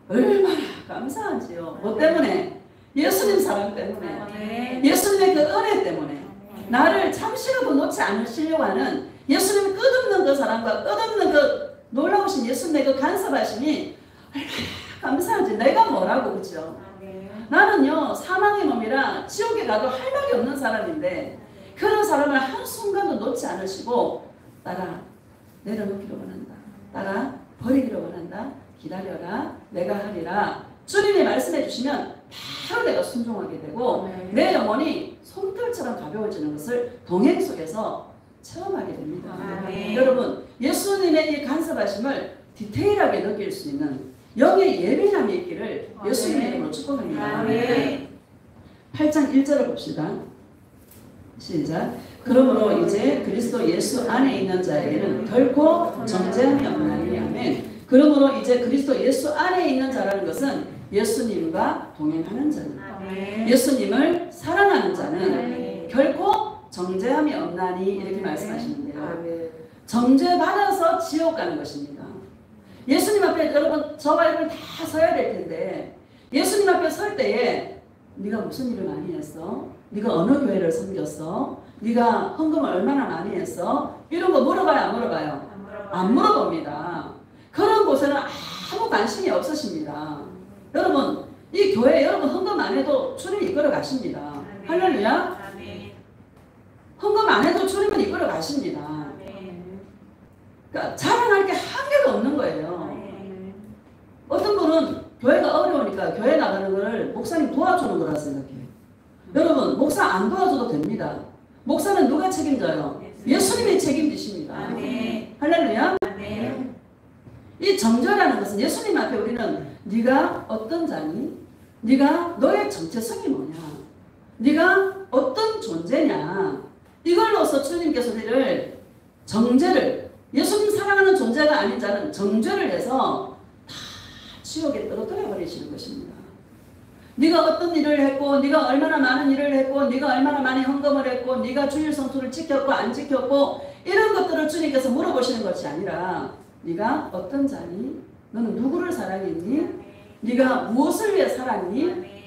얼마나 감사한지요. 뭐 때문에? 예수님 사랑 때문에. 예수님의 그 은혜 때문에. 나를 잠시라도 놓지 않으시려고 하는 예수님의 끝없는 그 사랑과 끝없는 그 놀라우신 예수님의 그 간섭하심이 얼마나 감사한지. 내가 뭐라고 그죠? 나는요 사망의 몸이라 지옥에 가도 할 말이 없는 사람인데 그런 사람을 한순간도 놓지 않으시고 따라 내려놓기를 원한다. 따라 버리기를 원한다. 기다려라. 내가 하리라. 주님이 말씀해 주시면 바로 내가 순종하게 되고 내 영혼이 솜털처럼 가벼워지는 것을 동행 속에서 체험하게 됩니다. 여러분 예수님의 이 간섭하심을 디테일하게 느낄 수 있는 영의 예민함이 있기를 예수님의 이름으로 축복합니다. 8장 1절을 봅시다. 시작. 그러므로 이제 그리스도 예수 안에 있는 자에게는 결코 정죄함이 없나니. 아멘. 그러므로 이제 그리스도 예수 안에 있는 자라는 것은 예수님과 동행하는 자는, 예수님을 사랑하는 자는 결코 정죄함이 없나니 이렇게 말씀하시는데요. 정죄받아서 지옥 가는 것입니다. 예수님 앞에 여러분 저와 여러분 다 서야 될 텐데 예수님 앞에 설 때에 네가 무슨 일을 많이 했어? 네가 어느 교회를 섬겼어? 네가 헌금을 얼마나 많이 했어? 이런 거 물어봐요 안 물어봐요? 안 물어봅니다. 그런 곳에는 아무 관심이 없으십니다. 여러분 이 교회 여러분 헌금 안 해도 주님이 이끌어 가십니다. 할렐루야. 헌금 안 해도 주님은 이끌어 가십니다. 그러니까 자랑할 게 한 개도 없는 거예요. 어떤 분은 교회가 어려우니까 교회 나가는 걸 목사님 도와주는 거라 생각해요. 여러분 목사 안 도와줘도 됩니다. 목사는 누가 책임져요? 예수님이 책임지십니다. 할렐루야. 이 정죄라는 것은 예수님 앞에 우리는 네가 어떤 자니? 네가 너의 정체성이 뭐냐? 네가 어떤 존재냐? 이걸로서 주님께서 우리를 정죄를 예수님 사랑하는 존재가 아닌 자는 정죄를 해서 다 지옥에 떨어뜨려 버리시는 것입니다. 네가 어떤 일을 했고, 네가 얼마나 많은 일을 했고, 네가 얼마나 많이 헌금을 했고, 네가 주일 성수를 지켰고 안 지켰고, 이런 것들을 주님께서 물어보시는 것이 아니라 네가 어떤 자니? 너는 누구를 사랑했니? 네가 무엇을 위해 살았니?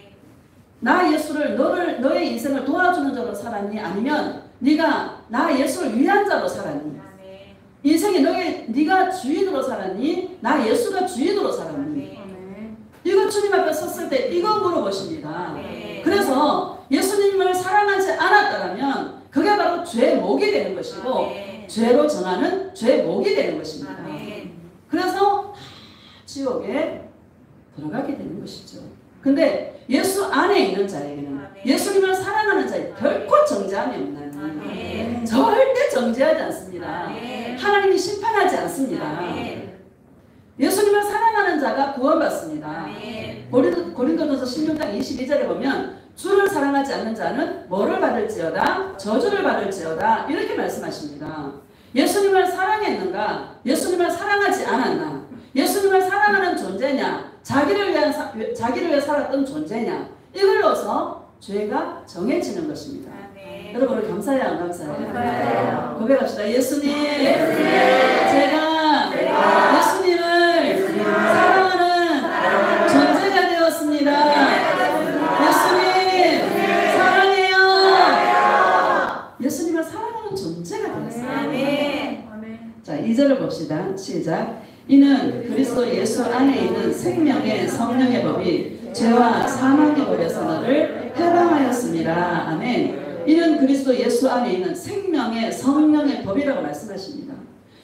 나 예수를 너의 인생을 도와주는 자로 살았니? 아니면 네가 나 예수를 위한 자로 살았니? 인생에 네가 주인으로 살았니? 나 예수가 주인으로 살았니? 이거 주님 앞에 섰을 때 이거 물어보십니다. 그래서 예수님을 사랑하지 않았다면 그게 바로 죄의 목이 되는 것이고 죄로 정하는 죄의 목이 되는 것입니다. 그래서 지옥에 들어가게 되는 것이죠. 근데 예수 안에 있는 자에게는 예수님을 사랑하는 자에 결코 정죄함이 없나니 절대 정죄하지 않습니다. 하나님이 심판하지 않습니다. 예수님을 사랑하는 자가 구원받습니다. 고린도전서 16장 22절에 보면 주를 사랑하지 않는 자는 뭐를 받을지어다? 저주를 받을지어다. 이렇게 말씀하십니다. 예수님을 사랑했는가? 예수님을 사랑하지 않았나? 예수님을 사랑하는 존재냐? 자기를 위해 살았던 존재냐? 이걸로서 죄가 정해지는 것입니다. 여러분 오늘 감사해요, 안 감사해요? 고백합시다. 예수님, 제가 예수님을 사랑하는 존재가 되었습니다. 예수님 사랑해요. 예수님을 사랑하는 존재가 되었습니다. 자, 2절을 봅시다. 시작. 이는 그리스도 예수 안에 있는 생명의 성령의 법이 죄와 사망의 법에서 너를 해방하였습니다. 아멘. 이는 그리스도 예수 안에 있는 생명의 성령의 법이라고 말씀하십니다.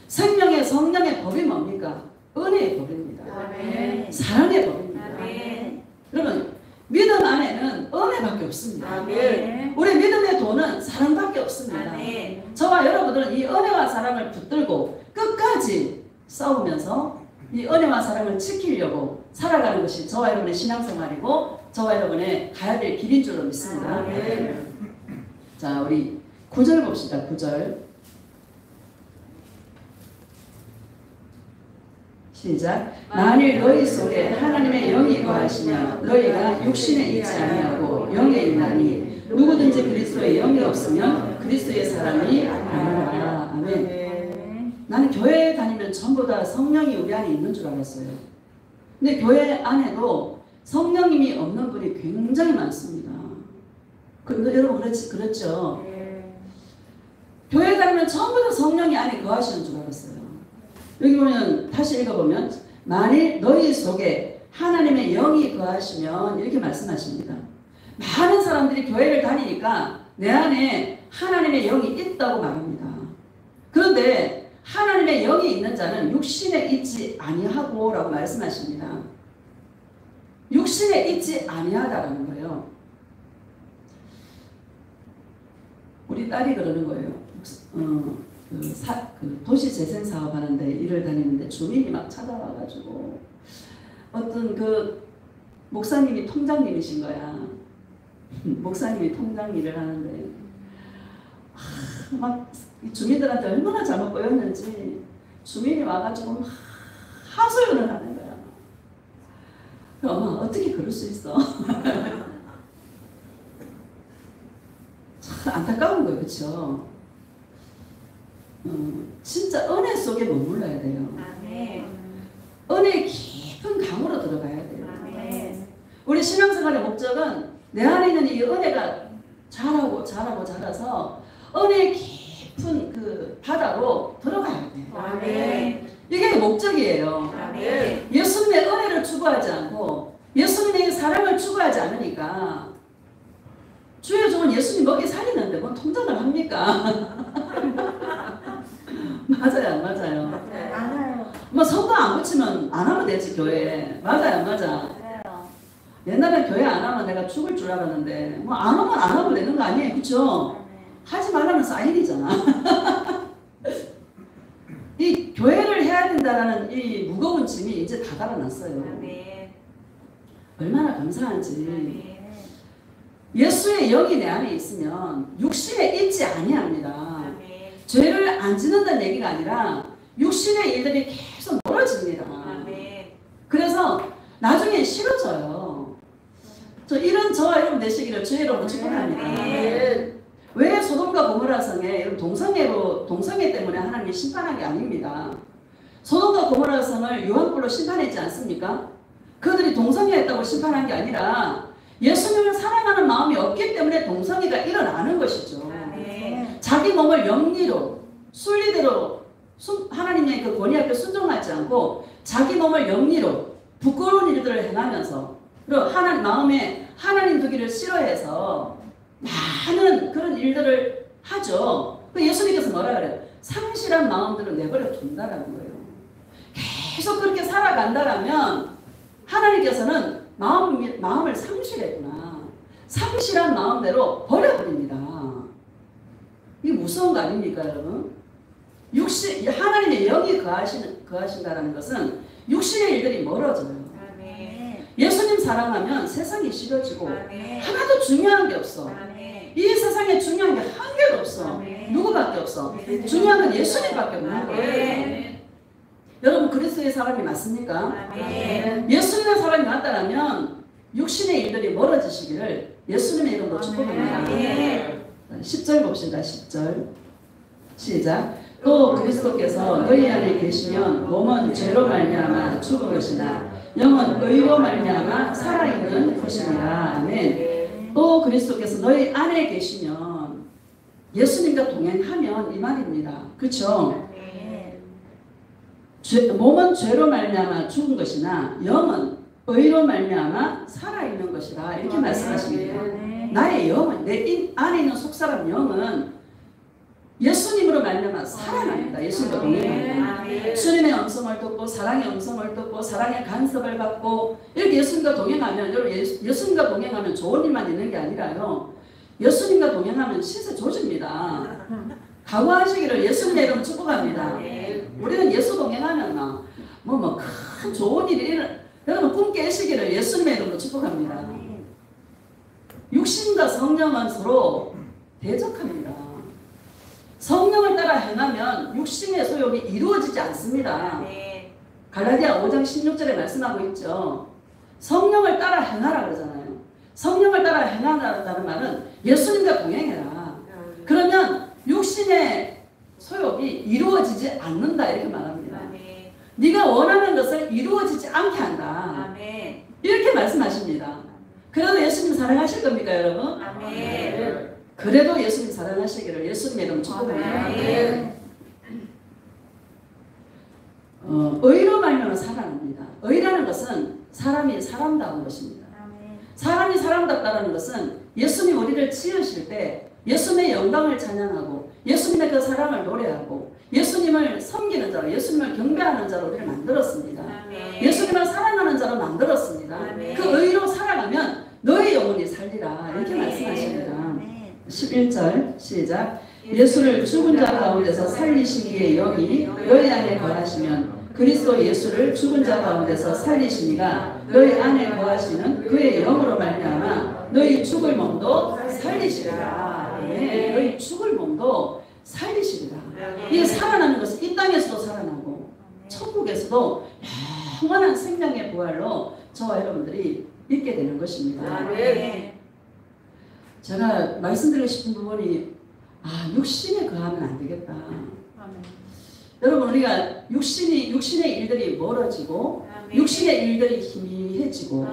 생명의 성령의 법이 뭡니까? 은혜의 법입니다. 아멘. 사랑의 법입니다. 아멘. 여러분 믿음 안에는 은혜밖에 없습니다. 아멘. 우리 믿음의 도는 사랑밖에 없습니다. 아멘. 저와 여러분들은 이 은혜와 사랑을 붙들고 끝까지 싸우면서 이 은혜와 사랑을 지키려고 살아가는 것이 저와 여러분의 신앙생활이고 저와 여러분의 가야 될 길인 줄로 믿습니다. 아멘. 자, 우리 9절 봅시다. 9절 시작. 만일 너희 속에 하나님의 영이 거하시면 너희가 육신에 있지 아니하고 영에 있나니 누구든지 그리스도의 영이 없으면 그리스도의 사람이 아니라. 아멘. 나는 교회에 다니면 전부 다 성령이 우리 안에 있는 줄 알았어요. 근데 교회 안에도 성령님이 없는 분이 굉장히 많습니다. 여러분 그렇죠? 교회 다니면 전부 다 성령이 안에 거하시는 줄 알았어요. 여기 보면 다시 읽어보면 만일 너희 속에 하나님의 영이 거하시면 이렇게 말씀하십니다. 많은 사람들이 교회를 다니니까 내 안에 하나님의 영이 있다고 말합니다. 그런데 하나님의 영이 있는 자는 육신에 있지 아니하고 라고 말씀하십니다. 육신에 있지 아니하다라는 거예요. 우리 딸이 그러는 거예요. 그 도시 재생 사업 하는데 일을 다니는데 주민이 막 찾아와가지고 어떤 그 목사님이 통장님이신 거야. 목사님이 통장 일을 하는데 막 주민들한테 얼마나 잘못 보였는지 주민이 와가지고 막 하소연을 하는 거야. 엄마 어떻게 그럴 수 있어? 참 안타까운 거예요. 그렇죠? 진짜 은혜 속에 머물러야 돼요. 아멘. 은혜의 깊은 강으로 들어가야 돼요. 아멘. 우리 신앙생활의 목적은 내 안에 있는 이 은혜가 자라서 은혜의 깊은 그 바다로 들어가야 돼요. 아멘. 이게 목적이에요. 아멘. 예수님의 은혜를 추구하지 않고 예수님의 사랑을 추구하지 않으니까 주의 종은 예수님 먹이 살리는데 뭔 통장을 합니까? 맞아요, 안 맞아요? 맞아요. 뭐 성도 안 붙이면 안 하면 되지 교회에. 맞아요, 안 맞아? 맞아요. 옛날에 교회 안 하면 내가 죽을 줄 알았는데 뭐 안 하면 안 하면 되는 거 아니에요, 그렇죠? 하지 말라는 사인이잖아. 이 교회를 해야 된다라는 이 무거운 짐이 이제 다 달아났어요. 아멘. 얼마나 감사한지. 아멘. 예수의 영이 내 안에 있으면 육신에 있지 아니합니다. 아멘. 죄를 안 짓는다는 얘기가 아니라 육신의 일들이 계속 멀어집니다. 아멘. 그래서 나중에 싫어져요. 이런 저와 여러분 되시기를 주의 이름으로 축복합니다. 아멘. 왜 소돔과 고모라 성에 여러분 동성애 때문에 하나님이 심판한 게 아닙니다. 소돔과 고모라 성을 유황불로 심판했지 않습니까? 그들이 동성애했다고 심판한 게 아니라 예수님을 사랑하는 마음이 없기 때문에 동성애가 일어나는 것이죠. 아멘. 자기 몸을 영리로 순리대로 하나님의 그 권위 앞에 순종하지 않고 자기 몸을 영리로 부끄러운 일들을 행하면서 그리고 마음에 하나님 두기를 싫어해서 많은 그런 일들을 하죠. 예수님께서 뭐라 그래요? 상실한 마음들을 내버려 둔다라는 거예요. 계속 그렇게 살아간다라면 하나님께서는 마음을 상실했구나. 상실한 마음대로 버려버립니다. 이게 무서운 거 아닙니까, 여러분? 하나님의 영이 거하신다라는 것은 육신의 일들이 멀어져요. 아멘. 예수님 사랑하면 세상이 싫어지고 아멘. 하나도 중요한 게 없어. 아멘. 이 세상에 중요한 게 한 개도 없어. 아멘. 누구밖에 없어. 아멘. 중요한 건 예수님밖에 없는 거예요. 아멘. 여러분 그리스도의 사람이 맞습니까? 아멘. 예수님의 사람이 맞다라면 육신의 일들이 멀어지시기를 예수님의 이름으로 축복합니다. 아멘. 10절 봅시다. 10절 시작. 또 그리스도께서 너희 안에 계시면 몸은 죄로 말미암아 죽은 것이나 영은 의로 말미암아 살아있는 것이니라. 아멘. 또 그리스도께서 너희 안에 계시면 예수님과 동행하면 이 말입니다. 그렇죠? 몸은 죄로 말미암아 죽은 것이나 영은 의로 말미암아 살아있는 것이라 이렇게 말씀하십니다. 나의 영은 내 안에 있는 속사람 영은 예수님으로 말미암아 살아납니다. 예수님과 동행합니다. 주님의 음성을 듣고 사랑의 음성을 듣고 사랑의 간섭을 받고 이렇게 예수님과 동행하면 여러분 예수님과 동행하면 좋은 일만 있는 게 아니라요. 예수님과 동행하면 시세 조집니다. 각오하시기를 예수님의 이름으로 축복합니다. 우리는 예수 동행하면 큰 좋은 일이 여러분 꿈 깨시기를 예수님의 이름으로 축복합니다. 육신과 성령은 서로 대적합니다. 성령을 따라 행하면 육신의 소욕이 이루어지지 않습니다. 갈라디아 5장 16절에 말씀하고 있죠. 성령을 따라 행하라 그러잖아요. 성령을 따라 행하라는 말은 예수님과 동행해라. 그러면 육신의 소욕이 이루어지지 않는다 이렇게 말합니다. 네가 원하는 것을 이루어지지 않게 한다. 이렇게 말씀하십니다. 그래도 예수님 사랑하실 겁니까 여러분? 그래도 예수님 사랑하시기를 예수님의 이름 축복합니다. 의로 말미암아 살아납니다. 의라는 것은 사람이 사람다운 것입니다. 사람이 사람답다는 것은 예수님 우리를 지으실 때 예수님의 영광을 찬양하고 예수님의 그 사랑을 노래하고 예수님을 섬기는 자로 예수님을 경배하는 자로 우리를 만들었습니다. 예수님을 사랑하는 자로 만들었습니다. 그 의로 살아가면 너의 영혼이 살리라 이렇게 말씀하십니다. 11절 시작. 예수를 죽은 자 가운데서 살리시기에 영이 너희 안에 거하시면 그리스도 예수를 죽은 자 가운데서 살리시니가 너희 안에 거하시는 그의 영으로 말미암아 너희 죽을 몸도 살리시리라. 네, 너희 죽을 몸도 살리시리라. 이게 살아나는 것은 이 땅에서도 살아나고 천국에서도 영원한 생명의 부활로 저와 여러분들이 있게 되는 것입니다. 제가 말씀드리고 싶은 부분이 육신에 거하면 안 되겠다. 여러분 우리가 육신의 일들이 멀어지고 육신의 일들이 희미해지고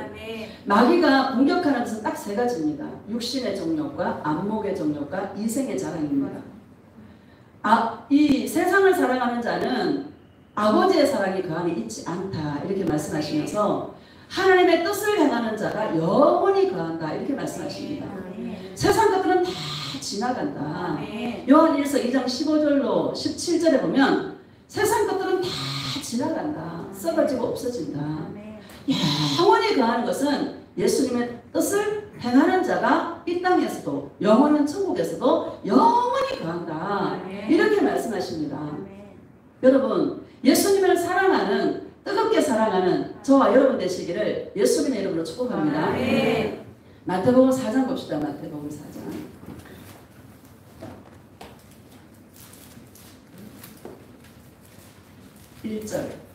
마귀가 공격하는 것은 딱 세 가지입니다. 육신의 정욕과 안목의 정욕과 이생의 자랑입니다. 이 세상을 사랑하는 자는 아버지의 사랑이 그 안에 있지 않다 이렇게 말씀하시면서 하나님의 뜻을 행하는 자가 영원히 거한다 이렇게 말씀하십니다. 세상 것들은 다 지나간다. 요한일서 2장 15절로 17절에 보면 세상 것들은 다 지나간다. 썩어지고 없어진다. 영원히 거하는 것은 예수님의 뜻을 행하는 자가 이 땅에서도 영원한 천국에서도 영원히 거한다. 이렇게 말씀하십니다. 여러분 예수님을 사랑하는 뜨겁게 사랑하는 저와 여러분 되시기를 예수님의 이름으로 축복합니다. 마태복음 4장 봅시다. 마태복음 4장. 1절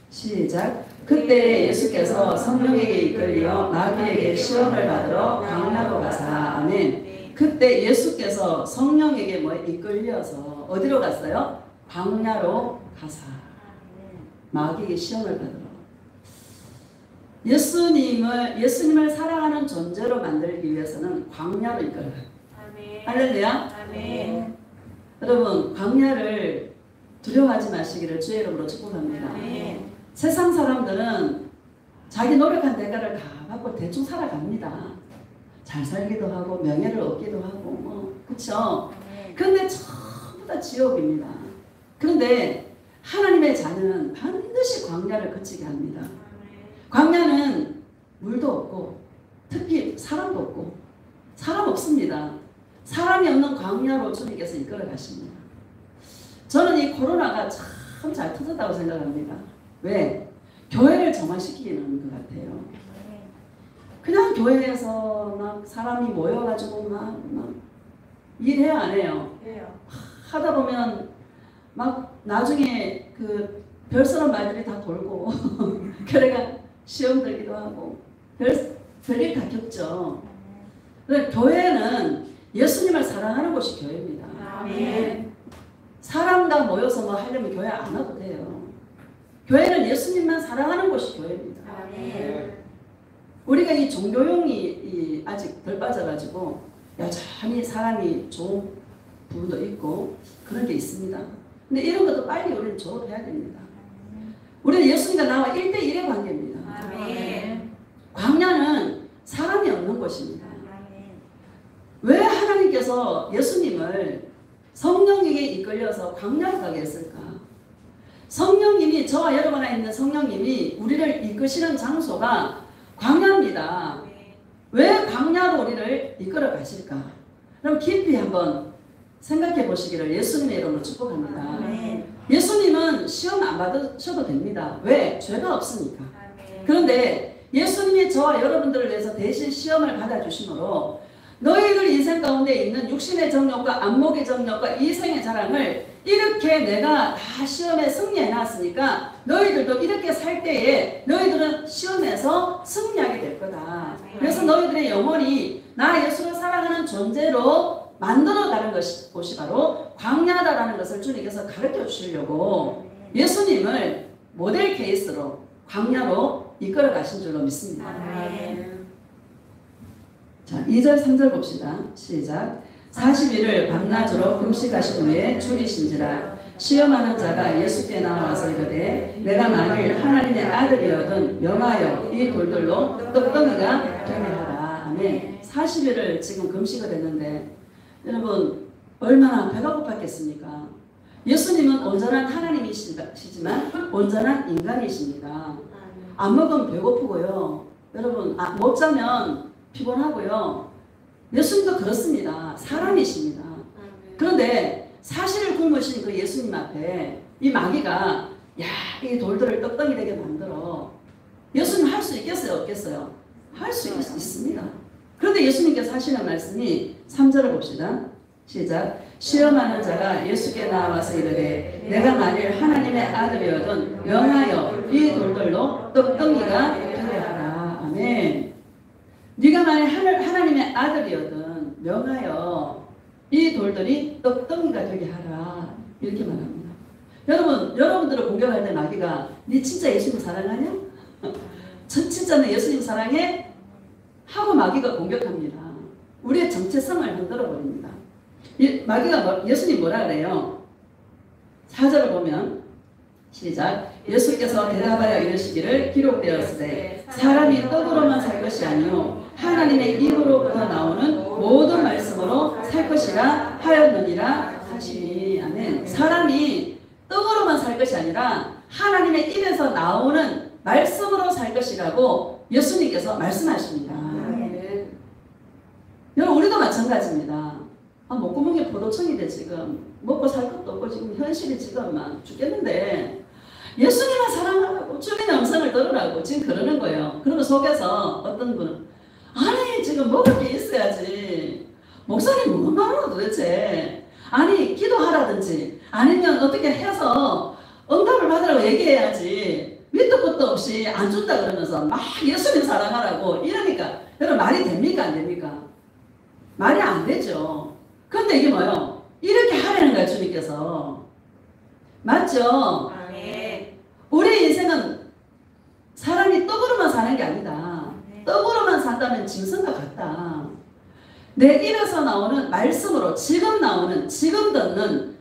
시작. 그때 예수께서 성령에게 이끌려 마귀에게 시험을 받으러 광야로 가사. 아멘. 그때 예수께서 성령에게 이끌려서 어디로 갔어요? 광야로 가사. 마귀에게 시험을 받으러. 예수님을 사랑하는 존재로 만들기 위해서는 광야로 이끌어가요. 할렐루야. 아멘. 여러분, 광야를 두려워하지 마시기를 주의 이름으로 축복합니다. 아멘. 세상 사람들은 자기 노력한 대가를 다 받고 대충 살아갑니다. 잘 살기도 하고 명예를 얻기도 하고 그렇죠? 그런데 전부 다 지옥입니다. 그런데 하나님의 자는 반드시 광야를 거치게 합니다. 광야는 물도 없고 특히 사람도 없고 사람 없습니다. 사람이 없는 광야로 주님께서 이끌어 가십니다. 저는 이 코로나가 참 잘 터졌다고 생각합니다. 왜? 교회를 정화시키는 것 같아요. 그냥 교회에서 막 사람이 모여가지고 막 일해요, 안 해요? 하다 보면 막 나중에 그 별스러운 말들이 다 돌고 그래가 시험 들기도 하고 별일 다 겪죠. 그래서 교회는 예수님을 사랑하는 곳이 교회입니다. 아멘. 사람과 모여서 뭐 하려면 교회 안 와도 돼요. 교회는 예수님만 사랑하는 곳이 교회입니다. 아멘. 우리가 이 종교용이 아직 덜 빠져가지고 여전히 사람이 좋은 부분도 있고 그런 게 있습니다. 근데 이런 것도 빨리 우리는 졸업해야 됩니다. 우리는 예수님과 나와 1대1의 관계입니다. 아멘. 광야는 사람이 없는 곳입니다. 왜 하나님께서 예수님을 성령에게 이끌려서 광야로 가게 했을까? 성령님이 저와 여러분 안에 있는 성령님이 우리를 이끄시는 장소가 광야입니다. 왜 광야로 우리를 이끌어 가실까? 그럼 깊이 한번 생각해 보시기를 예수님의 이름으로 축복합니다. 아멘. 예수님은 시험 안 받으셔도 됩니다. 왜? 죄가 없으니까. 아멘. 그런데 예수님이 저와 여러분들을 위해서 대신 시험을 받아주심으로 너희들 인생 가운데 있는 육신의 정욕과 안목의 정욕과 이생의 자랑을 이렇게 내가 다 시험에 승리해 놨으니까 너희들도 이렇게 살 때에 너희들은 시험에서 승리하게 될 거다. 그래서 너희들의 영혼이 나 예수를 사랑하는 존재로 만들어가는 곳이 바로 광야다라는 것을 주님께서 가르쳐 주시려고 예수님을 모델 케이스로 광야로 이끌어 가신 줄로 믿습니다. 아멘. 자, 2절 3절 봅시다. 시작. 40일을 밤낮으로 금식하신 후에 줄이신지라 시험하는 자가 예수께 나와서 이르되 내가 만일 하나님의 아들이거든 명하여 이 돌들로 떡덩이가 되게 하라. 아멘. 40일을 지금 금식을 했는데 여러분 얼마나 배가 고팠겠습니까? 예수님은 온전한 하나님이시지만 온전한 인간이십니다. 안 먹으면 배고프고요. 여러분 못 자면 피곤하고요. 예수님도 그렇습니다. 사람이십니다. 그런데 사실을 굶으신 그 예수님 앞에 이 마귀가 이 돌들을 떡덩이 되게 만들어. 예수님 할 수 있겠어요? 없겠어요? 할 수 있습니다. 그런데 예수님께서 하시는 말씀이 3절을 봅시다. 시작. 시험하는 자가 예수께 나와서 이르되 내가 만일 하나님의 아들이거든 명하여 이 돌들로 떡덩이가 되게 하라. 아멘. 네가 만일 하나님의 아들이거든 명하여 이 돌들이 떡덩이가 되게 하라. 이렇게 말합니다. 여러분들을 공격할 때 마귀가 네 진짜 예수님 사랑하냐? 진짜 너 예수님 사랑해? 하고 마귀가 공격합니다. 우리의 정체성을 흔들어 버립니다. 마귀가 예수님 뭐라 그래요? 4절을 보면 시작. 예수께서 대답하여 이르시기를 기록되었으되 사람이 떡으로만 살 것이 아니요 하나님의 입으로부터 나오는 모든 말씀으로 살 것이라 하였느니라 하시니. 아멘. 사람이 떡으로만 살 것이 아니라 하나님의 입에서 나오는 말씀으로 살 것이라고 예수님께서 말씀하십니다. 아멘. 여러분 우리도 마찬가지입니다. 목구멍에 포도청인데 지금 먹고 살 것도 없고 지금 현실이 지금 막 죽겠는데 예수님만 사랑하라고 주님의 음성을 들으라고 지금 그러는 거예요. 그러면 속에서 어떤 분은 아니 지금 먹을 게 있어야지 목사님 뭐 말하노 도대체. 아니 기도하라든지 아니면 어떻게 해서 응답을 받으라고 얘기해야지. 밑도 끝도 없이 안 준다 그러면서 막 예수님 사랑하라고 이러니까 여러분 말이 됩니까 안 됩니까? 말이 안 되죠. 근데 이게 뭐예요? 이렇게 하라는 거야 주님께서. 맞죠? 아멘. 우리 인생은 사람이 떡으로만 사는 게 아니다. 떡으로만 산다면 짐승과 같다. 내 입에서 나오는 말씀으로 지금 나오는 지금 듣는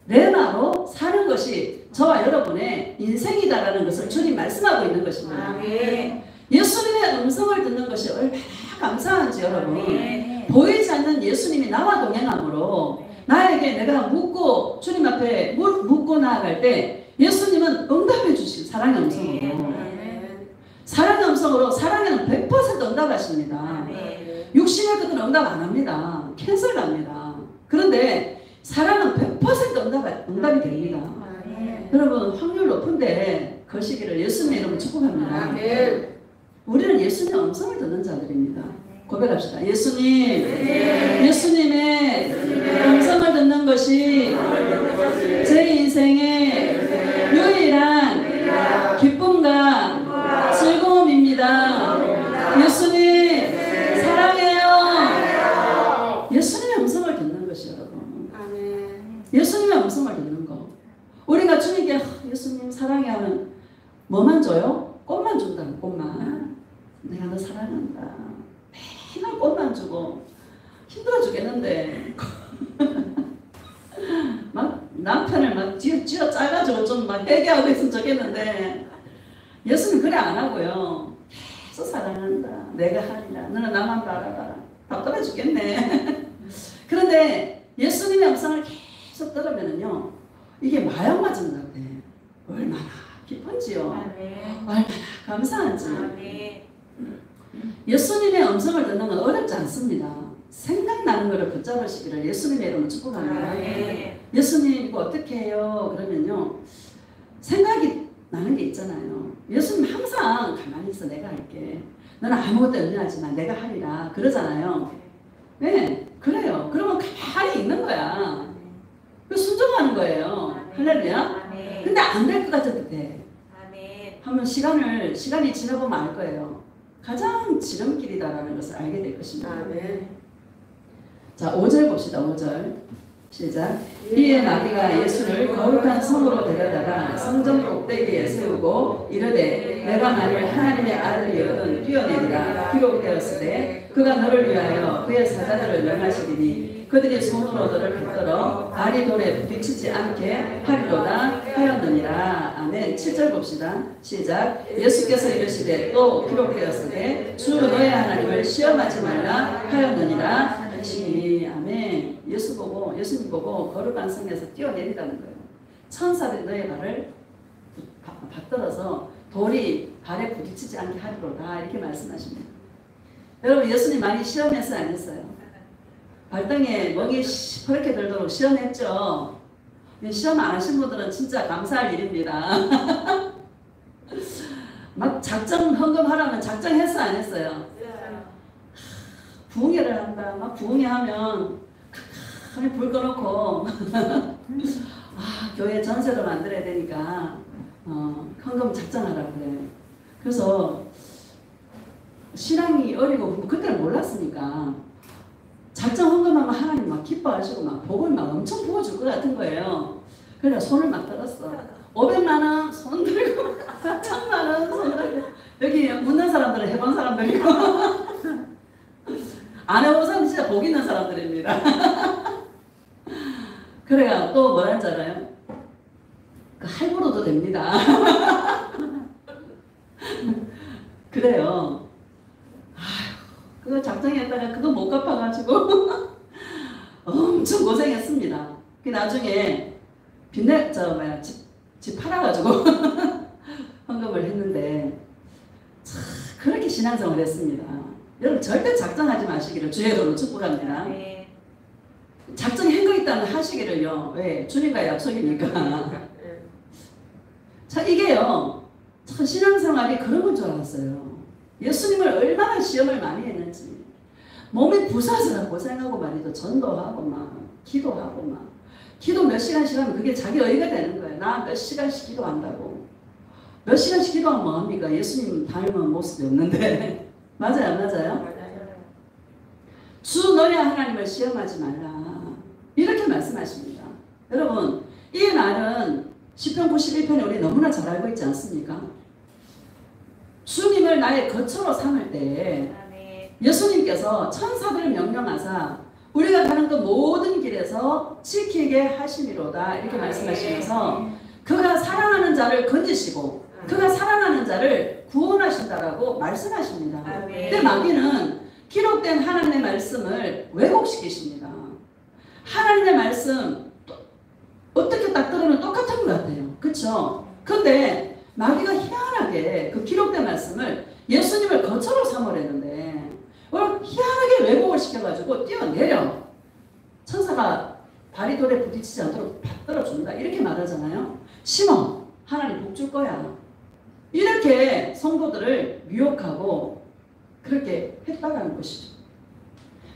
레마로 사는 것이 저와 여러분의 인생이다라는 것을 주님 말씀하고 있는 것입니다. 아멘. 예수님의 음성을 듣는 것이 얼마나 감사한지 여러분. 아멘. 보이지 않는 예수님이 나와 동행함으로 나에게 내가 묻고 주님 앞에 묻고 나아갈 때 예수님은 응답해 주신 사랑의 음성으로. 아멘. 사랑의 음성으로 사랑에는 100% 응답하십니다. 아멘. 육신의 것은 응답 안 합니다. 캔슬 갑니다. 그런데 사랑은 100% 응답이 됩니다. 아멘. 여러분 확률 높은데 거시기를 예수님의 이름으로 축복합니다. 아멘. 우리는 예수님의 음성을 듣는 자들입니다. 고백합시다. 예수님, 네. 예수님의 음성을 듣는 것이 제 인생의 유일한 기쁨과 즐거움입니다. 예수님 사랑해요. 예수님의 음성을 듣는 것이 여러분. 아멘. 예수님의 음성을 듣는 거. 우리가 주님께 예수님 사랑해 하면 뭐만 줘요? 꽃만 준다는 꽃만. 내가 너 사랑한다. 맨날 꽃만 주고 힘들어 죽겠는데 막 남편을 막 쥐어 짜가지고 좀 막 회개하고 있으면 좋겠는데 예수님 그래 안 하고요. 계속 사랑한다. 내가 하리라. 너는 나만 바라봐라. 답답해 죽겠네. 그런데 예수님의 음성을 계속 들으면은요 이게 마약 맞은 것 같아. 얼마나 기쁜지요. 아멘. 얼마나 감사한지. 아멘. 예수님의 음성을 듣는 건 어렵지 않습니다. 생각나는 것을 붙잡으시기를 예수님의 이름으로 축복합니다. 아멘. 예수님 이거 어떻게 해요? 그러면요 생각이 나는 게 있잖아요. 예수님 항상 가만히 있어. 내가 할게. 너는 아무것도 염려하지 마. 내가 하리라. 그러잖아요. 네, 그래요. 그러면 가만히 있는 거야. 순종하는 거예요. 할렐루야. 아멘. 근데 안 될 것 같아도 돼. 아멘. 하면 시간이 지나보면 알 거예요. 가장 지름길이다라는 것을 알게 될 것입니다. 아멘. 자, 5절 봅시다. 5절. 시작. 이에 마리가 예수를 거룩한 성으로 데려다가 성전 꼭대기에 세우고 이르되 내가 만일 하나님의 아들이여든 뛰어내리라. 기록되었으되 그가 너를 위하여 그의 사자들을 명하시리니 그들이 손으로 너를 붙들어 발이 돌에 부딪히지 않게 하리로다 하였느니라. 아멘. 7절 봅시다. 시작. 예수께서 이르시되 또 기록되었으되 주 너의 하나님을 시험하지 말라 하였느니라. 하시니. 아멘. 예수님 보고 거룩한 성에서 뛰어내리다는 거예요. 천사들이 너의 발을 받들어서 돌이 발에 부딪히지 않게 하리로다. 이렇게 말씀하십니다. 여러분 예수님 많이 시험했어요? 안 했어요? 발등에 멍이 시퍼렇게 들도록 시험했죠? 시험 안 하신 분들은 진짜 감사할 일입니다. 막 작정 헌금하라면 작정했어? 안 했어요? 부흥회를 한다. 막 부흥회 하면 불 꺼놓고 교회 전세로 만들어야 되니까 헌금 작정하라 그래. 그래서 신앙이 어리고 그때는 몰랐으니까 작정 헌금하면 하나님 막 기뻐하시고 막 복을 막 엄청 부어줄 것 같은 거예요. 그래서 손을 막 들었어. 500만 원 손 들고 1000만 원 손 들고 여기 묻는 사람들은 해본 사람들이고 안 해본 사람은 진짜 복 있는 사람들입니다. 그래가 또 뭐라 줄 알아요? 그 할부로도 됩니다. 그래요. 아휴, 그거 작정했다가 그거 못 갚아가지고 엄청 고생했습니다. 그 나중에 집 팔아가지고 헌금을 했는데 참 그렇게 신앙생활을 했습니다. 여러분 절대 작정하지 마시기를 주의 이름으로 축복합니다. 작정한 거 있다면 하시기를요. 왜? 주님과의 약속이니까. 자, 이게요. 참 신앙생활이 그런 건 줄 알았어요. 예수님을 얼마나 시험을 많이 했는지, 몸이 부사스라 고생하고 말이죠. 전도하고 막 기도하고 막 기도 몇 시간씩 하면 그게 자기 의가 되는 거예요. 나 몇 시간씩 기도한다고. 몇 시간씩 기도하면 뭐합니까? 예수님 닮은 모습이 없는데. 맞아요, 맞아요. 맞아요. 주 너희 하나님을 시험하지 말라. 이렇게 말씀하십니다. 여러분, 이 말은 시편 91편에 우리 너무나 잘 알고 있지 않습니까? 주님을 나의 거처로 삼을 때 아멘. 예수님께서 천사들을 명령하사 우리가 가는 그 모든 길에서 지키게 하심이로다 이렇게 말씀하시면서 그가 사랑하는 자를 건지시고 그가 사랑하는 자를 구원하신다라고 말씀하십니다. 근데 마귀는 기록된 하나님의 말씀을 왜곡시키십니다. 하나님의 말씀 어떻게 딱 들으면 똑같은 것 같아요. 그렇죠? 근데 마귀가 희한하게 그 기록된 말씀을 예수님을 거처로 삼으려는데 희한하게 왜곡을 시켜가지고 뛰어내려 천사가 발이 돌에 부딪히지 않도록 받들어준다 이렇게 말하잖아요. 심어 하나님 복 줄 거야 이렇게 성도들을 미혹하고 그렇게 했다라는 것이죠.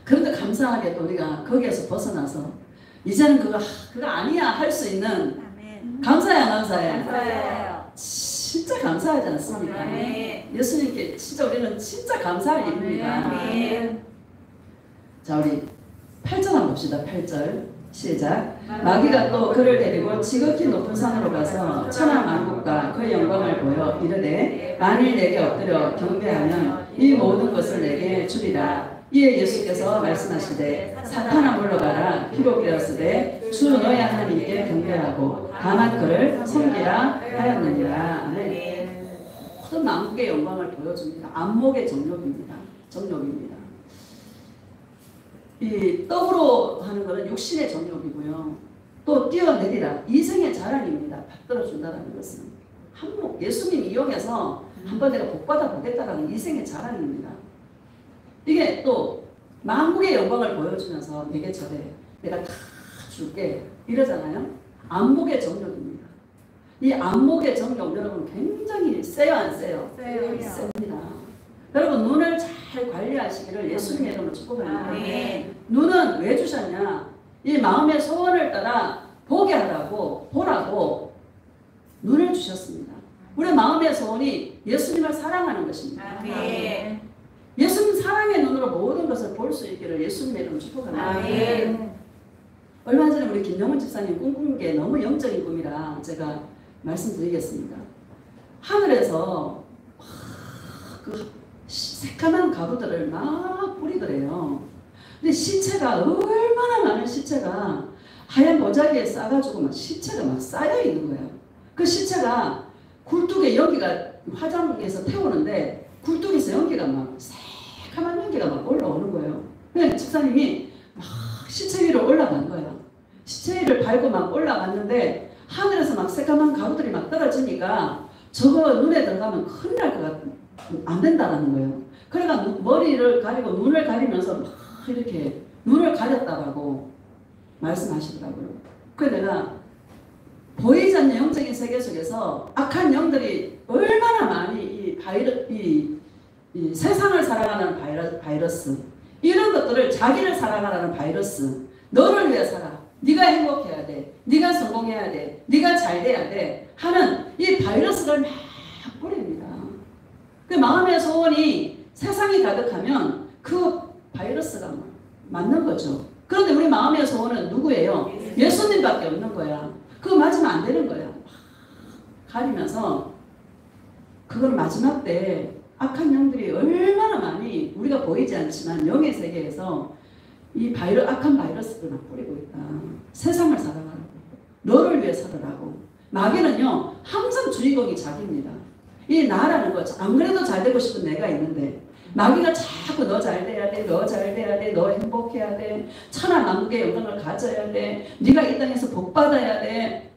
그런데 감사하게도 우리가 거기에서 벗어나서 이제는 그거 아니야 할 수 있는 아멘. 감사해 안 감사해? 감사해요. 진짜 감사하지 않습니까? 아멘. 예수님께 진짜 우리는 진짜 감사할 일입니다. 아멘. 자 우리 8절 한번 봅시다. 8절 시작. 마귀가 또 그를 데리고 지극히 높은 산으로 가서 천하 만국과 그의 영광을 보여 이르되 만일 내게 엎드려 경배하면 이 모든 것을 내게 주리라. 이에 예수께서 말씀하시되 사탄아 물러가라. 기록되었으되 주 너희 하나님께 경배하고 다만 그를 섬기라 하였느니라. 아멘. 모든 만국의 영광을 보여줍니다. 안목의 정욕입니다. 정욕입니다. 이 떡으로 하는 것은 육신의 정욕이고요. 또 뛰어내리라. 이생의 자랑입니다. 받들어준다는 것은 한몫. 예수님 이용해서 한번 내가 복받아 보겠다라는 이생의 자랑입니다. 이게 또 만국의 영광을 보여주면서 내게 저래. 내가 다 줄게. 이러잖아요. 안목의 정욕입니다. 이 안목의 정욕 여러분 굉장히 세요 안 세요? 세요. 셉니다. 여러분 눈을 잘 관리하시기를 예수님의 이름으로 축복합니다. 아멘. 눈은 왜 주셨냐? 이 마음의 소원을 따라 보게 하라고 보라고 눈을 주셨습니다. 우리 마음의 소원이 예수님을 사랑하는 것입니다. 아멘. 예수님 사랑의 눈으로 모든 것을 볼 수 있기를 예수님의 이름으로 축복합니다. 아멘. 얼마 전에 우리 김영훈 집사님 꿈꾼 게 너무 영적인 꿈이라 제가 말씀드리겠습니다. 하늘에서 그 새까만 가루들을 막 뿌리더래요. 근데 시체가 얼마나 많은 시체가 하얀 보자기에 싸가지고 막 시체가 막 쌓여 있는 거예요. 그 시체가 굴뚝에 연기가 화장에서 태우는데 굴뚝에서 연기가 막 새까만 연기가 막 올라오는 거예요. 그래서 집사님이 막 시체 위로 올라간 거예요. 시체 위를 밟고 막 올라갔는데 하늘에서 막 새까만 가루들이 막 떨어지니까 저거 눈에 들어가면 큰일 날 것 같아. 안 된다는 거예요. 그러니까 머리를 가리고 눈을 가리면서 막 이렇게 눈을 가렸다라고 말씀하시더라고요. 그래서 내가 보이지 않는 영적인 세계 속에서 악한 영들이 얼마나 많이 이 세상을 사랑하는 바이러스 이런 것들을 자기를 사랑하라는 바이러스 너를 위해 살아. 네가 행복해야 돼. 네가 성공해야 돼. 네가 잘 돼야 돼. 하는 이 바이러스를 막 뿌립니다. 그 마음의 소원이 세상이 가득하면 그 바이러스가 맞는 거죠. 그런데 우리 마음의 소원은 누구예요? 예수님밖에 없는 거야. 그거 맞으면 안 되는 거야. 가리면서 그걸 마지막 때 악한 영들이 얼마나 많이 우리가 보이지 않지만 영의 세계에서 이 악한 바이러스를 막 뿌리고 있다. 세상을 살아가라고. 너를 위해 살아라고. 마귀는요 항상 주인공이 자기입니다. 이 나라는 거 안 그래도 잘 되고 싶은 내가 있는데 마귀가 자꾸 너 잘 돼야 돼, 너 잘 돼야 돼, 너 행복해야 돼, 천하 만국의 영광을 가져야 돼, 네가 이 땅에서 복 받아야 돼.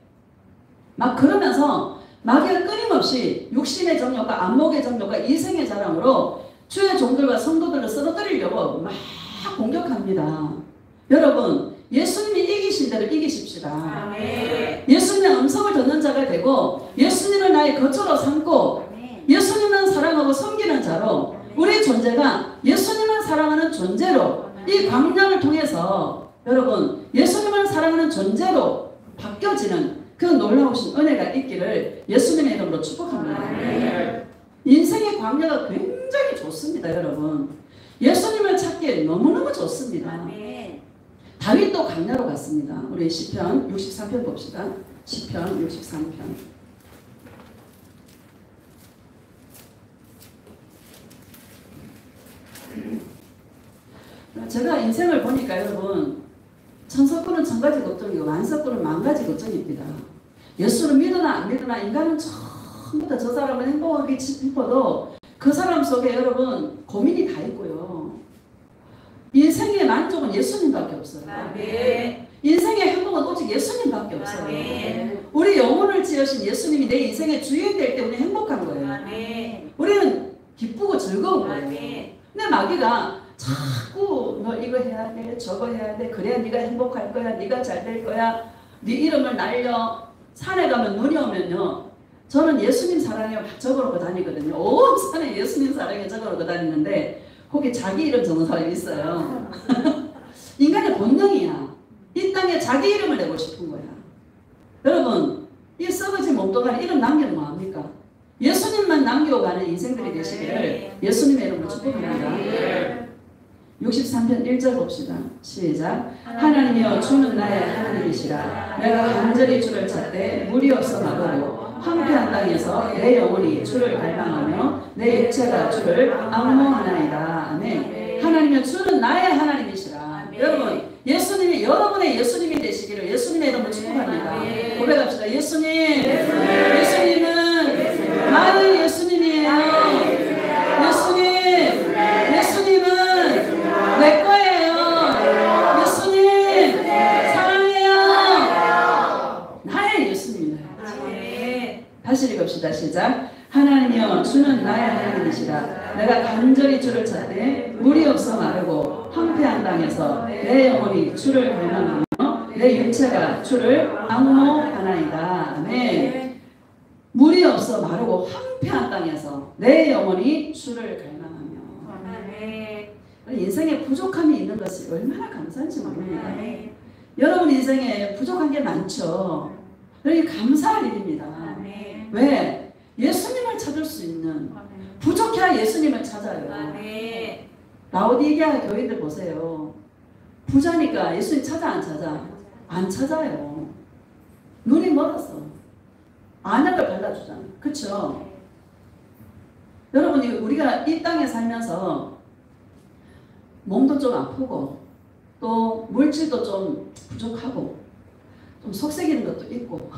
막 그러면서 마귀가 끊임없이 육신의 정욕과 안목의 정욕과 이생의 자랑으로 주의 종들과 성도들을 쓰러뜨리려고 막 공격합니다. 여러분 예수님이 이기신 대로 이기십시다. 아멘. 예수님의 음성을 듣는 자가 되고 예수님을 나의 거처로 삼고 예수님은 사랑하고 섬기는 자로 우리 존재가 예수님을 사랑하는 존재로 이 광야를 통해서 여러분 예수님을 사랑하는 존재로 바뀌어지는 그 놀라우신 은혜가 있기를 예수님의 이름으로 축복합니다. 인생의 광야가 굉장히 좋습니다. 여러분 예수님을 찾기에 너무너무 좋습니다. 다윗도 광야로 갔습니다. 우리 시편 63편 봅시다. 시편 63편. 제가 인생을 보니까 여러분 천석군은 천가지 걱정이고 만석군은 만가지 걱정입니다. 예수를 믿으나 안 믿으나 인간은 전부 다 저 사람은 행복하게 싶어도 그 사람 속에 여러분 고민이 다 있고요. 인생의 만족은 예수님밖에 없어요. 인생의 행복은 오직 예수님밖에 없어요. 우리 영혼을 지으신 예수님이 내 인생의 주인 될 때 우리는 행복한 거예요. 우리는 기쁘고 즐거운 거예요. 근데 마귀가 자꾸 너 이거 해야 돼, 저거 해야 돼, 그래야 네가 행복할 거야, 네가 잘 될 거야, 네 이름을 날려. 산에 가면 눈이 오면요, 저는 예수님 사랑해 막 적어놓고 다니거든요. 온 산에 예수님 사랑해 적어놓고 다니는데 거기 자기 이름 적는 사람이 있어요. 인간의 본능이야. 이 땅에 자기 이름을 내고 싶은 거야. 여러분 이 썩어진 몸뚱아리 이름 남기는 뭐합니까? 예수님만 남기고 가는 인생들이 되시기를 예수님의 이름으로 축복합니다. 63편 1절 봅시다. 시작. 하나님이여 주는 나의 하나님이시라. 내가 간절히 주를 찾되 물이 없어 나보고 황폐한 땅에서 내 영혼이 주를 갈망하며 내 육체가 주를 앙모하나이다. 아멘. 하나님이여 주는 나의 하나님이시라. 여러분 예수님이 여러분의 예수님이 되시기를 예수님의 이름으로 축복합니다. 고백합시다. 예수님은 나의 예수님이에요. 예수님은 내 거예요. 예수님 사랑해요. 나의 예수님이다. 다시 읽읍시다. 시작. 하나님이여 주는 나의 하나님이시라. 내가 간절히 주를 찾되 물이 없어 마르고 황폐한 땅에서 내 영혼이 주를 갈망하며 내 육체가 주를 앙모하나이다. 아멘. 물이 없어 마르고 황폐한 땅에서 내 영혼이 주를 갈망하며. 인생에 부족함이 있는 것이 얼마나 감사한지 모릅니다. 여러분 인생에 부족한 게 많죠. 여러분 감사할 일입니다. 왜? 예수님을 찾을 수 있는, 부족해야 예수님을 찾아요. 라오디게아 교인들 보세요. 부자니까 예수님 찾아 안 찾아? 안 찾아요. 눈이 멀어서 안약을 발라주잖아요. 그렇죠? 여러분 우리가 이 땅에 살면서 몸도 좀 아프고 또 물질도 좀 부족하고 좀 속색이는 것도 있고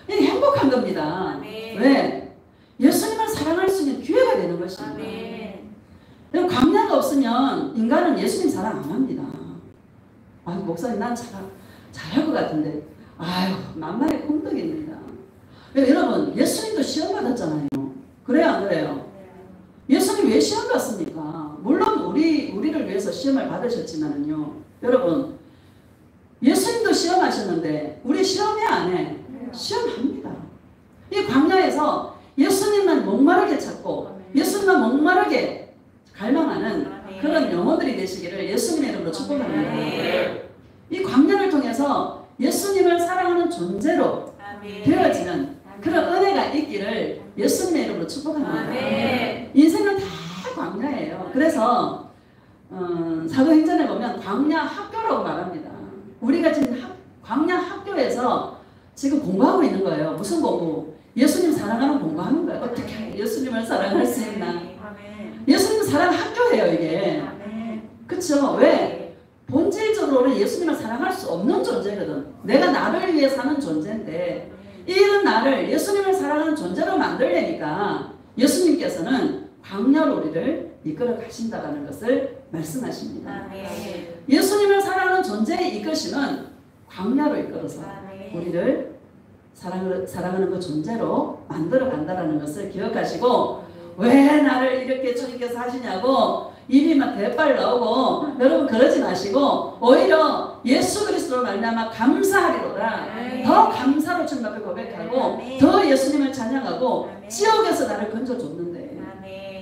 이게 행복한 겁니다. 왜? 예수님을 사랑할 수 있는 기회가 되는 것입니다. 여러분 광야가 없으면 인간은 예수님 사랑 안 합니다. 아 목사님 난 잘할 것 같은데 아유 만만의 콩떡입니다. 여러분 예수님도 시험 받았잖아요. 그래요 안 그래요? 예수님 왜 시험 받습니까? 물론 우리를 위해서 시험을 받으셨지만요. 여러분 예수님도 시험하셨는데 우리 시험해 안 해? 시험합니다. 이 광야에서 예수님만 목마르게 찾고 예수님만 목마르게 갈망하는 그런 영혼들이 되시기를 예수님의 이름으로 축복합니다. 이 광야를 통해서 예수님을 사랑하는 존재로 되어지는 그런 은혜가 있기를 예수님의 이름으로 축복합니다. 인생은 다 광야예요. 그래서 사도행전에 보면 광야 학교라고 말합니다. 우리가 지금 광야 학교에서 지금 공부하고 있는 거예요. 무슨 공부? 예수님 사랑하는 공부하는 거예요. 어떻게 예수님을 사랑할 수 있나? 예수님 사랑 학교예요 이게. 그렇죠? 왜? 본질적으로는 예수님을 사랑할 수 없는 존재거든. 내가 나를 위해 사는 존재인데 이런 나를 예수님을 사랑하는 존재로 만들려니까 예수님께서는 광야로 우리를 이끌어 가신다는 것을 말씀하십니다. 예수님을 사랑하는 존재에 이끄시면 광야로 이끌어서 우리를 사랑하는 그 존재로 만들어 간다는 것을 기억하시고, 왜 나를 이렇게 주님께서 하시냐고 입이 막 대빨 나오고 여러분 그러지 마시고 오히려 예수 그리스도로 말미암아 감사하리로다. 더 감사로 주님 앞에 고백하고 더 예수님을 찬양하고 지옥에서 나를 건져줬는데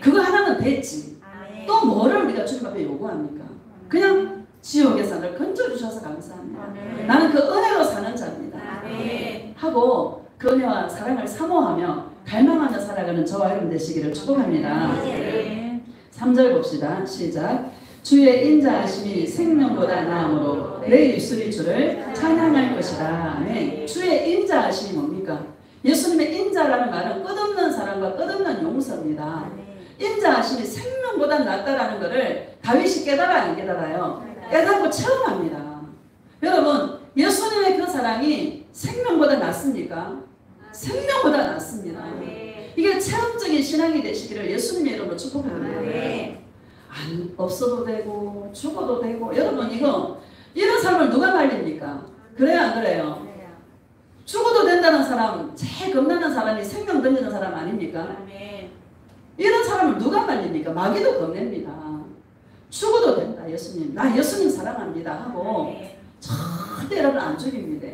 그거 하나는 됐지. 아멘. 또 뭐를 우리가 주님 앞에 요구합니까? 그냥 지옥에서 늘 건져주셔서 감사합니다. 아멘. 나는 그 은혜로 사는 자입니다. 아멘. 하고 그 은혜와 사랑을 사모하며 갈망하며 살아가는 저와 여러분 되시기를 축복합니다. 아멘. 3절 봅시다. 시작. 주의 인자하심이 생명보다 나음으로 내 입술이 주를 찬양할 것이다. 아멘. 주의 인자하심이 뭡니까? 예수님의 인자라는 말은 끝없는 사랑과 끝없는 용서입니다. 인자하심이 생명보다 낫다라는 것을 다윗이 깨달아 안 깨달아요? 깨닫고 체험합니다. 여러분, 예수님의 그 사랑이 생명보다 낫습니까? 생명보다 낫습니다. 이게 체험적인 신앙이 되시기를 예수님의 이름으로 축복합니다. 안 없어도 되고 죽어도 되고. 여러분, 이거 이런 삶을 누가 말립니까? 그래요 안 그래요? 죽어도 된다는 사람, 제일 겁나는 사람이 생명 던지는 사람 아닙니까? 이런 사람을 누가 말립니까? 마귀도 겁냅니다. 죽어도 된다 예수님. 나 예수님 사랑합니다 하고 절대 여러분 안 죽입니다.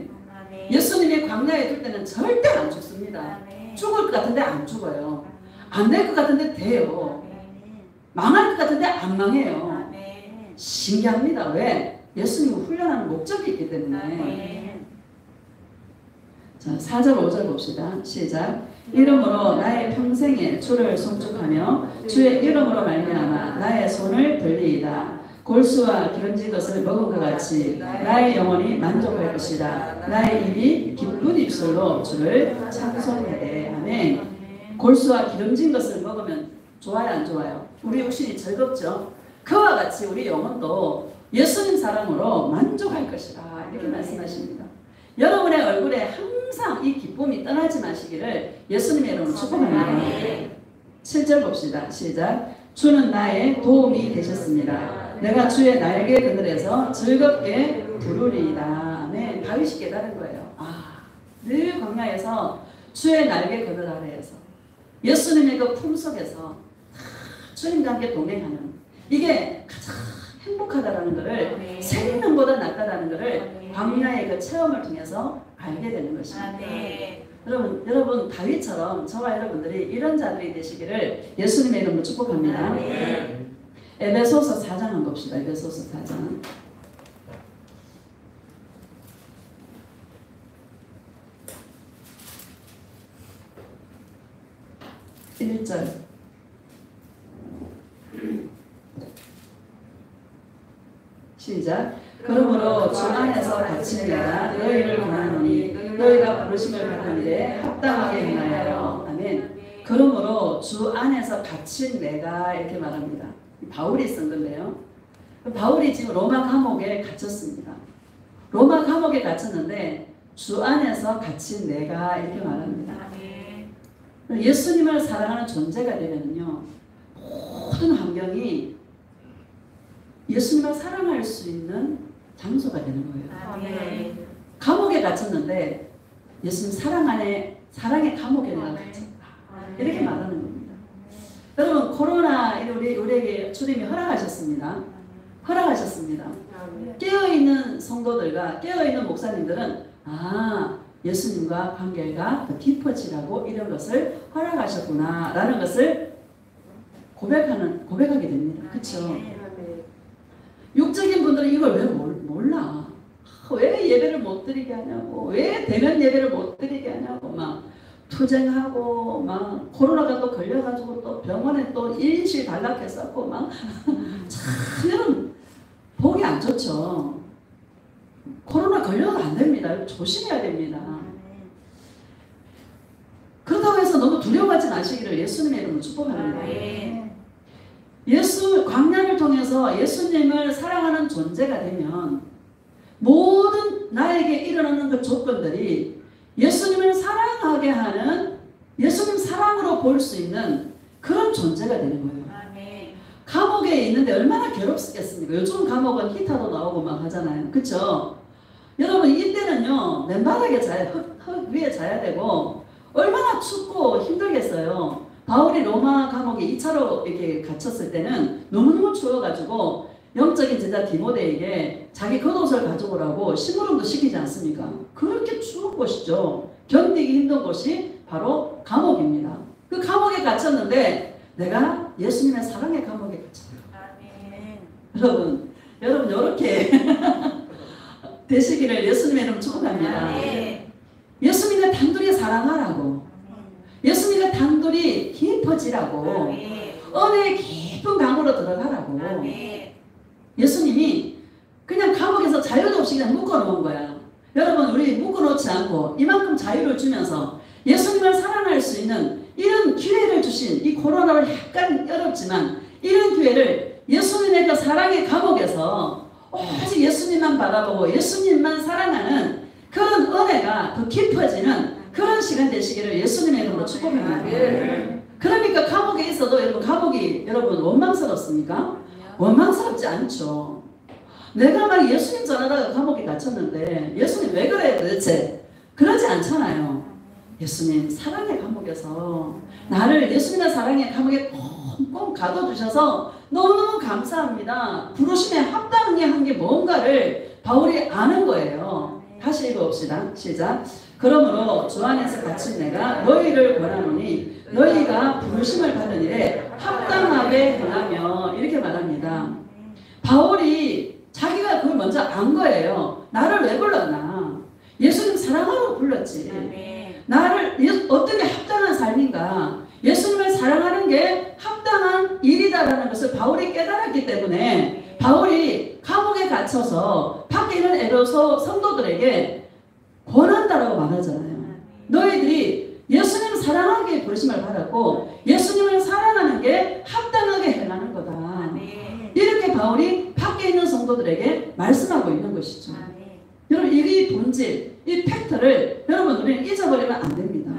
예수님이 광야에 둘 때는 절대 안 죽습니다. 죽을 것 같은데 안 죽어요. 안 될 것 같은데 돼요. 망할 것 같은데 안 망해요. 신기합니다. 왜? 예수님을 훈련하는 목적이 있기 때문에. 자, 4절 5절 봅시다. 시작. 이름으로 나의 평생에 주를 송축하며 주의 이름으로 말미암아 나의 손을 들리이다. 골수와 기름진 것을 먹은 것 같이 나의 영혼이 만족할 것이다. 나의 입이 기쁜 입술로 주를 찬송하되. 아멘. 골수와 기름진 것을 먹으면 좋아요 안 좋아요? 우리 육신이 즐겁죠. 그와 같이 우리 영혼도 예수님 사랑으로 만족할 것이다. 이렇게 말씀하십니다. 여러분의 얼굴에 항상 이 기쁨이 떠나지 마시기를 예수님의 이름으로 축복합니다. 7절 봅시다. 시작. 주는 나의 도움이 되셨습니다. 내가 주의 날개 그늘에서 즐겁게 부르리이다. 네, 다윗이 깨달은 거예요. 늘 광야에서 주의 날개 그늘 아래에서 예수님의 그 품속에서 주님과 함께 동행하는 이게 가장 행복하다라는 것을 생명보다 낫다라는 것을 광야의 그 체험을 통해서 알게 되는 것입니다. 여러분 다윗처럼 저와 여러분들이 이런 자들이 되시기를 예수님의 이름으로 축복합니다. 에베소서 4장 한번 봅시다. 에베소서 4장 1절 시작. 그러므로 주 안에서 갇힌 내가 너희를 권하노니 너희가 부르심을 받은 일에 합당하게 행하여. 아멘. 그러므로 주 안에서 갇힌 내가 이렇게 말합니다. 바울이 쓴 건데요. 바울이 지금 로마 감옥에 갇혔습니다. 로마 감옥에 갇혔는데 주 안에서 갇힌 내가 이렇게 말합니다. 예수님을 사랑하는 존재가 되면요 모든 환경이 예수님을 사랑할 수 있는 장소가 되는 거예요. 감옥에 갇혔는데 예수님 사랑 안에 사랑의 감옥에 내가 갇혔다. 이렇게 말하는 겁니다. 여러분 코로나 우리에게 주님이 허락하셨습니다. 허락하셨습니다. 깨어있는 성도들과 깨어있는 목사님들은 예수님과 관계가 더 깊어지라고 이런 것을 허락하셨구나 라는 것을 고백하게 됩니다. 그렇죠? 육적인 분들은 이걸 왜 몰라? 왜 예배를 못 드리게 하냐고, 왜 대면 예배를 못 드리게 하냐고 막 투쟁하고 막 코로나가 또 걸려가지고 또 병원에 또 1인실 발락했었고 막 참 보기 안 좋죠. 코로나 걸려도 안 됩니다. 조심해야 됩니다. 그렇다고 해서 너무 두려워하지 마시기를 예수님의 이름으로 축복합니다. 광야를 통해서 예수님을 사랑하는 존재가 되면 모든 나에게 일어나는 그 조건들이 예수님을 사랑하게 하는 예수님 사랑으로 볼 수 있는 그런 존재가 되는 거예요. 감옥에 있는데 얼마나 괴롭겠습니까? 요즘 감옥은 히터도 나오고 막 하잖아요. 그렇죠? 여러분 이때는요 맨바닥에 흙 위에 자야 되고 얼마나 춥고 힘들겠어요. 바울이 로마 감옥에 2차로 이렇게 갇혔을 때는 너무너무 추워가지고 영적인 제자 디모데에게 자기 겉옷을 가져오라고 심부름도 시키지 않습니까? 그렇게 추운 곳이죠. 견디기 힘든 곳이 바로 감옥입니다. 그 감옥에 갇혔는데 내가 예수님의 사랑의 감옥에 갇혀요. 아멘. 여러분 이렇게 되시기를 예수님의 이름 축복합니다. 아멘. 예수님의 단둘이 사랑하라고, 예수님의 단둘이 깊어지라고, 아멘. 은혜의 깊은 강으로 들어가라고. 아멘. 예수님이 그냥 감옥에서 자유도 없이 그냥 묶어놓은 거야. 여러분 우리 묶어놓지 않고 이만큼 자유를 주면서 예수님을 사랑할 수 있는 이런 기회를 주신, 이 코로나로 약간 어렵지만 이런 기회를 예수님의 그 사랑의 감옥에서 오직 예수님만 바라보고 예수님만 사랑하는 그런 은혜가 더 깊어지는 그런 시간 되시기를 예수님의 이름으로 축복합니다. 그러니까 감옥에 있어도 여러분, 감옥이 여러분 원망스럽습니까? 원망스럽지 않죠. 내가 막 예수님 전하다가 감옥에 갇혔는데 예수님 왜 그래 도대체? 그러지 않잖아요. 예수님 사랑의 감옥에서 나를 예수님의 사랑의 감옥에 꽁꽁 가둬주셔서 너무너무 감사합니다. 부르심에 합당히 한 게 뭔가를 바울이 아는 거예요. 다시 읽어봅시다. 시작. 그러므로 주 안에서 갇힌 내가 너희를 권하노니 너희가 부르심을 받은 일에 합당하게 행하며, 이렇게 말합니다. 바울이 자기가 그걸 먼저 안 거예요. 나를 왜 불렀나? 예수님 사랑하러 불렀지. 나를 어떻게 합당한 삶인가? 예수님을 사랑하는 게 합당한 일이다라는 것을 바울이 깨달았기 때문에 바울이 감옥에 갇혀서 밖에 있는 에베소 성도들에게 권한다라고 말하잖아요. 너희들이 예수님 사랑하기에 부르심을 받았고 예수님을 사랑하는 게 합당하게 행하는 거다. 이렇게 바울이 밖에 있는 성도들에게 말씀하고 있는 것이죠. 여러분 이 본질, 이 팩트를 여러분 우리는 잊어버리면 안 됩니다.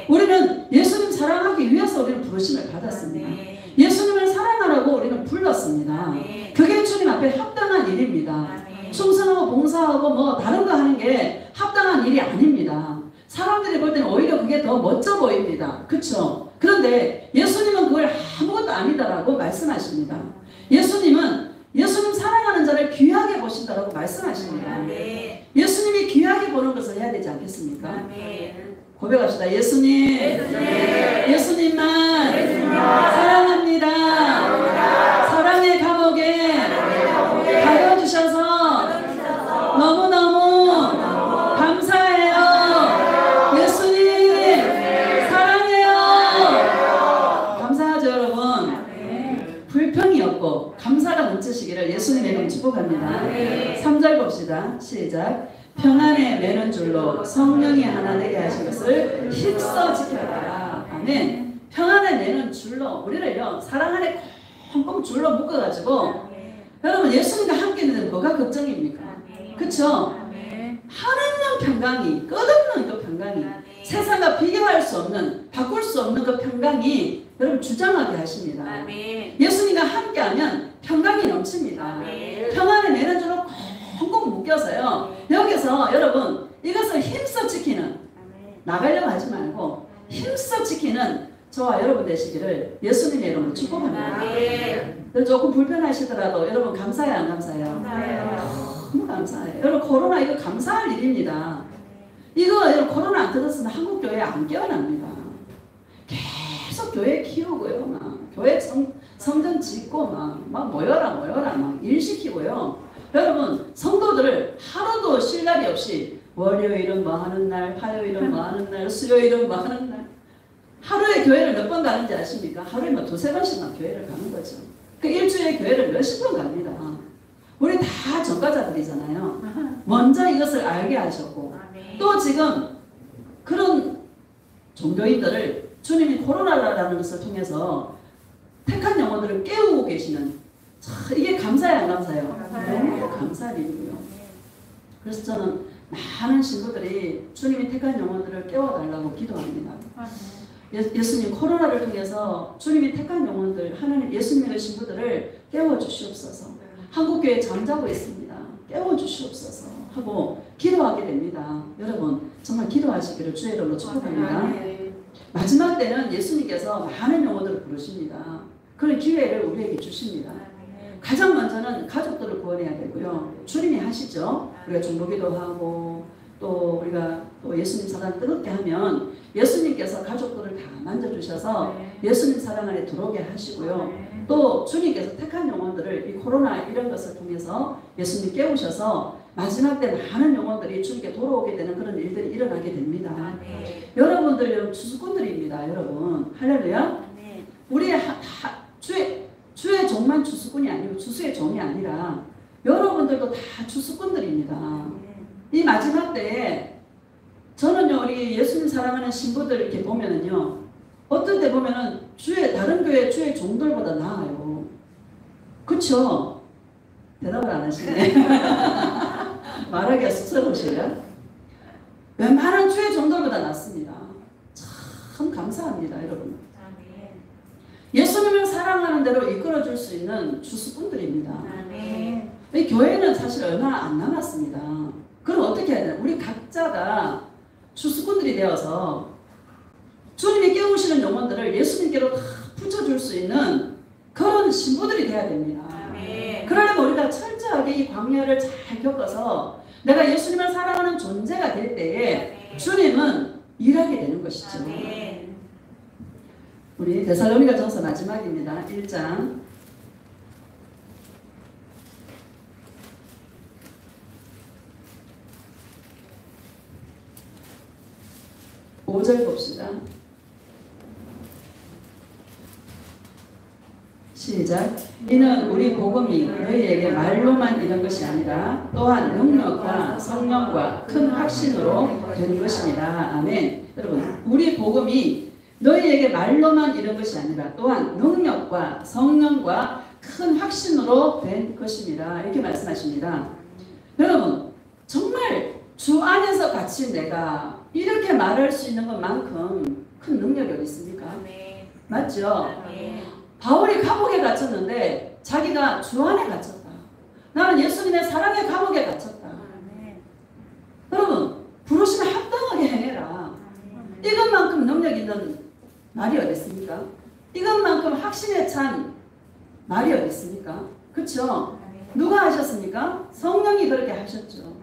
우리는 예수님 사랑하기 위해서 우리는 부르심을 받았습니다. 예수님을 사랑하라고 우리는 불렀습니다. 그게 주님 앞에 합당한 일입니다. 충성하고 봉사하고 뭐 다른 거 하는 게 합당한 일이 아닙니다. 사람들이 볼 때는 오히려 그게 더 멋져 보입니다. 그렇죠? 그런데 예수님은 그걸 아무것도 아니다라고 말씀하십니다. 예수님은 예수님 사랑하는 자를 귀하게 보신다라고 말씀하십니다. 예수님이 귀하게 보는 것을 해야 되지 않겠습니까? 고백합시다. 예수님, 예수님만 사랑합니다. 사랑의 감옥에 가둬주셔서 너무너무 감사해요. 예수님 사랑해요. 감사하죠 여러분. 불평이 없고 감사가 넘치시기를 예수님의 이름 축복합니다. 3절 봅시다. 시작. 평안에 매는 줄로 성령이 하나 되게 하신 것을 힘써 지켜라. 아멘. 평안에 매는 줄로 우리를요 사랑 안에 꽁꽁 줄로 묶어가지고 여러분 예수님과 함께 있는 뭐가 걱정입니까? 그쵸? 하나님 평강이, 끝없는 그 평강이, 세상과 비교할 수 없는, 바꿀 수 없는 그 평강이 여러분 주장하게 하십니다. 예수님과 함께하면 평강이 넘칩니다. 평안에 매는 줄로 꽁꽁 묶여서요. 여기서 여러분 이것을 힘써 지키는, 나가려고 하지 말고 힘써 지키는 저와 여러분 되시기를 예수님의 이름으로 축복합니다. 조금 불편하시더라도 여러분 감사해요, 안 감사해요? 너무 감사해요. 여러분 코로나 이거 감사할 일입니다. 이거 여러분 코로나 안 터졌으면 한국 교회 안 깨어납니다. 계속 교회 키우고요, 막 교회 성전 짓고 막 모여라 막 일 시키고요. 여러분 성도들을 하루도 쉴 날이 없이 월요일은 뭐 하는 날, 화요일은 뭐 하는 날, 수요일은 뭐 하는 날, 하루에 교회를 몇 번 가는지 아십니까? 하루에 뭐 두세 번씩만 교회를 가는 거죠. 그 일주일에 교회를 몇십 번 갑니다. 우리 다 전과자들이잖아요. 먼저 이것을 알게 하셨고 또 지금 그런 종교인들을 주님이 코로나라는 것을 통해서 택한 영혼들을 깨우고 계시는, 이게 감사해요, 안 감사해요? 너무 감사한 일이고요. 그래서 저는 많은 신부들이 주님이 택한 영혼들을 깨워달라고 기도합니다. 예수님 코로나를 통해서 주님이 택한 영혼들, 하나님 예수님의 신부들을 깨워주시옵소서. 한국교회 잠자고 있습니다. 깨워주시옵소서 하고 기도하게 됩니다. 여러분 정말 기도하시기를 주의 이름으로 축복합니다. 마지막 때는 예수님께서 많은 영혼들을 부르십니다. 그런 기회를 우리에게 주십니다. 가장 먼저는 가족들을 구원해야 되고요. 주님이 하시죠. 우리가 중보기도 하고 또 우리가 또 예수님 사랑 뜨겁게 하면 예수님께서 가족들을 다 만져주셔서 예수님 사랑 안에 들어오게 하시고요. 또 주님께서 택한 영혼들을 이 코로나 이런 것을 통해서 예수님 깨우셔서 마지막 때 많은 영혼들이 주님께 돌아오게 되는 그런 일들이 일어나게 됩니다. 여러분들 주수꾼들입니다. 여러분 할렐루야. 우리 주의 종만 주수꾼이 아니고 주수의 종이 아니라 여러분들도 다 주수꾼들입니다. 이 마지막 때에 저는요 우리 예수님 사랑하는 신부들 이렇게 보면은요 어떤 때 보면은 다른 교회 주의 종들보다 나아요. 그쵸? 대답을 안 하시네. 말하기가 쑥스러우시죠? 웬만한 주의 종들보다 낫습니다. 참 감사합니다, 여러분. 예수님을 사랑하는 대로 이끌어줄 수 있는 주수꾼들입니다. 이 교회는 사실 얼마 안 남았습니다. 그럼 어떻게 해야 되나? 우리 각자가 주수꾼들이 되어서 주님이 깨우시는 영혼들을 예수님께로 다 붙여줄 수 있는 그런 신부들이 돼야 됩니다. 그러려면 우리가 철저하게 이 광야를 잘 겪어서 내가 예수님을 사랑하는 존재가 될 때에 주님은 일하게 되는 것이죠. 우리 데살로니가전서 마지막입니다. 1장 5절 봅시다. 시작. 이는 우리 복음이 너희에게 말로만 이런 것이 아니라 또한 능력과 성령과 큰 확신으로 된 것입니다. 아멘. 여러분, 우리 복음이 너희에게 말로만 이런 것이 아니라 또한 능력과 성령과 큰 확신으로 된 것입니다. 이렇게 말씀하십니다. 여러분, 정말 주 안에서 갇힌 내가 이렇게 말할 수 있는 것만큼 큰 능력이 어디 있습니까? 맞죠? 바울이 감옥에 갇혔는데 자기가 주 안에 갇혔다. 나는 예수님의 사랑의 감옥에 갇혔다. 여러분, 부르심에 합당하게 행해라. 이것만큼 능력 있는 말이 어디 있습니까? 이것만큼 확신에 찬 말이 어디 있습니까? 그렇죠? 누가 하셨습니까? 성령이 그렇게 하셨죠.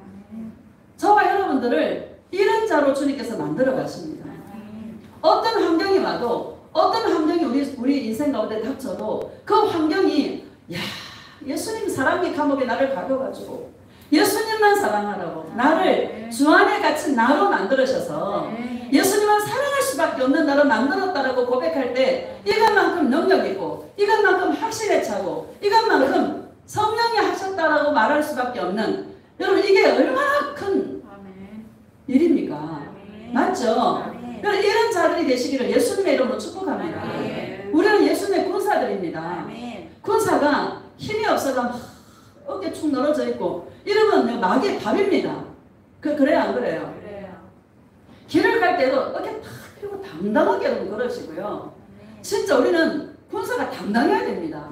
저와 여러분들을 이런 자로 주님께서 만들어 가십니다. 어떤 환경이 와도 어떤 환경이 우리 인생 가운데 닥쳐도 그 환경이 예수님 사랑의 감옥에 나를 가둬가지고 예수님만 사랑하라고 나를 주 안에 갇힌 나로 만들으셔서 예수님만 사랑할 수밖에 없는 나로 만들었다라고 고백할 때 이것만큼 능력이고 이것만큼 확신에 차고 이것만큼 성령이 하셨다라고 말할 수밖에 없는 여러분 이게 얼마나 큰 일입니까? 맞죠? 이런 자들이 되시기를 예수님의 이름으로 축복합니다. 우리는 예수님의 군사들입니다. 군사가 힘이 없어서 어깨 축 늘어져 있고 이러면 마귀의 밥입니다. 그래요 안 그래요? 길을 갈 때도 어깨 탁 펴고 당당하게 여러분 걸으시고요. 진짜 우리는 군사가 당당해야 됩니다.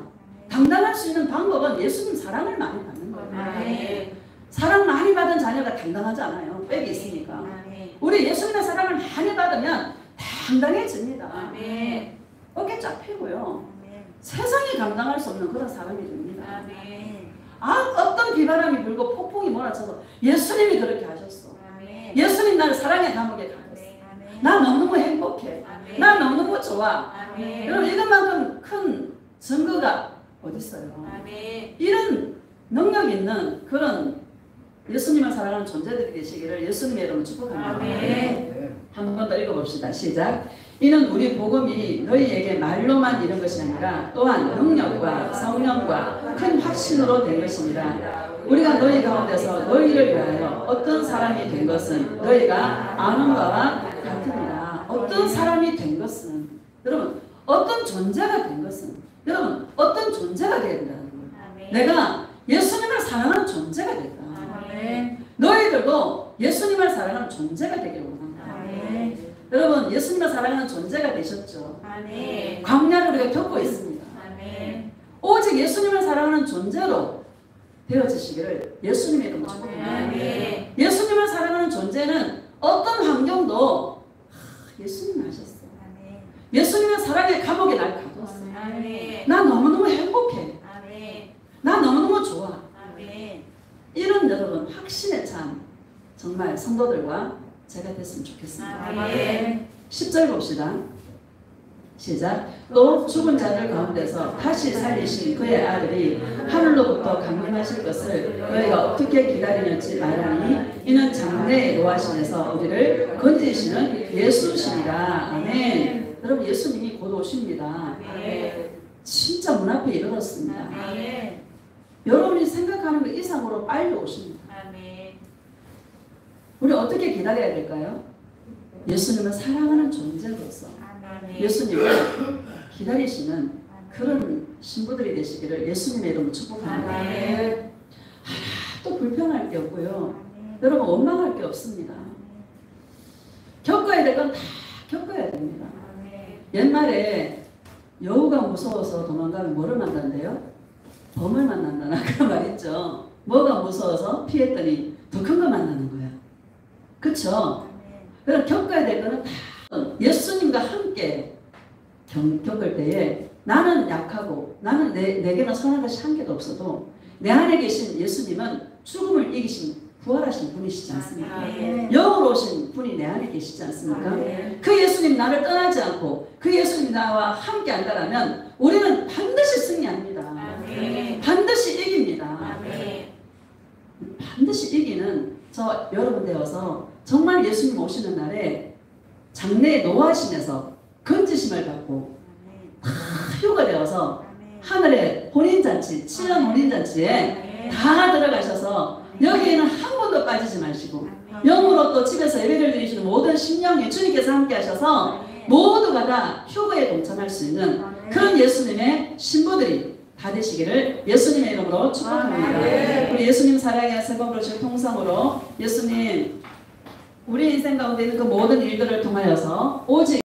당당할 수 있는 방법은 예수님 사랑을 많이 받는 거예요. 사랑 많이 받은 자녀가 당당하지 않아요. 빽이 있으니까. 우리 예수님의 사랑을 많이 받으면 당당해집니다. 어깨 쫙 펴고요. 세상이 감당할 수 없는 그런 사람이 됩니다. 어떤 비바람이 불고 폭풍이 몰아쳐도 예수님이 그렇게 하셨어. 예수님 나를 사랑의 감옥에 가셨어. 나 너무너무 행복해. 나 너무너무 좋아. 여러분 이것만큼 큰 증거가 어디 있어요? 이런 능력 있는 그런 예수님을 사랑하는 존재들이 되시기를 예수님의 이름으로 축복합니다. 한 번 더 읽어봅시다. 시작. 이는 우리 복음이 너희에게 말로만 이런 것이 아니라 또한 능력과 성령과 큰 확신으로 된 것입니다. 우리가 너희 가운데서 너희를 위하여 어떤 사람이 된 것은 너희가 아는 바와 같습니다. 어떤 사람이 된 것은 여러분 어떤 존재가 된 것은 여러분 어떤 존재가 되어야 된다는 거예요. 내가 예수님을 사랑하는 존재가 됐다. 너희들도 예수님을 사랑하는 존재가 되기를 원한다. 여러분 예수님을 사랑하는 존재가 되셨죠. 광야를 우리가 겪고 있습니다. 오직 예수님을 사랑하는 존재로 되어지시기를 예수님의 이름으로 축복합니다. 예수님을 사랑하는 존재는 어떤 환경도 예수님 하셨어. 예수님의 사랑의 감옥에 날 가뒀어. 나 너무너무 행복해. 나 너무너무 좋아. 이런 여러분 확신에 찬 정말 성도들과 제가 됐으면 좋겠습니다. 아멘. 10절 봅시다. 시작. 또 죽은 자들 가운데서 다시 살리신 그의 아들이 하늘로부터 강림하실 것을 너희가 어떻게 기다리는지 말하니 이는 장래에 노하심에서 우리를 건지시는 예수시니라. 아멘. 여러분 예수님이 곧 오십니다. 진짜 문 앞에 이르렀습니다. 아멘. 여러분이 생각하는 것 이상으로 빨리 오십니다. 아멘. 우리 어떻게 기다려야 될까요? 예수님을 사랑하는 존재로서 아멘. 예수님을 기다리시는 그런 신부들이 되시기를 예수님의 이름으로 축복합니다. 아멘. 또 불평할 게 없고요. 아멘. 여러분 원망할 게 없습니다. 겪어야 될 건 다 겪어야 됩니다. 아멘. 옛말에 여우가 무서워서 도망가면 뭐를 만난대요? 범을 만난다나 그런 말 있죠. 뭐가 무서워서 피했더니 더 큰 거 만나는 거예요. 그렇죠? 그럼 겪어야 될 거는 다 예수님과 함께 겪을 때에 나는 약하고 나는 내게는 선한 것이 한 개도 없어도 내 안에 계신 예수님은 죽음을 이기신 부활하신 분이시지 않습니까? 아멘. 영으로 오신 분이 내 안에 계시지 않습니까? 아멘. 그 예수님 나를 떠나지 않고 그 예수님 나와 함께 한다면 우리는 반드시 승리합니다. 아멘. 반드시 이깁니다. 아멘. 반드시 이기는 저 여러분 되어서 정말 예수님 오시는 날에 장래에 노하심에서 건지심을 받고 다 휴가 되어서 하늘의 혼인잔치, 7년 혼인잔치에 다 들어가셔서 여기에는 한 번도 빠지지 마시고 영으로 또 집에서 예배를 드리시는 모든 심령이 주님께서 함께 하셔서 모두가 다 휴거에 동참할 수 있는 그런 예수님의 신부들이 다 되시기를 예수님의 이름으로 축복합니다. 우리 예수님 사랑의 세번으로 주 통성으로 예수님 우리 인생 가운데 있는 그 모든 일들을 통하여서 오직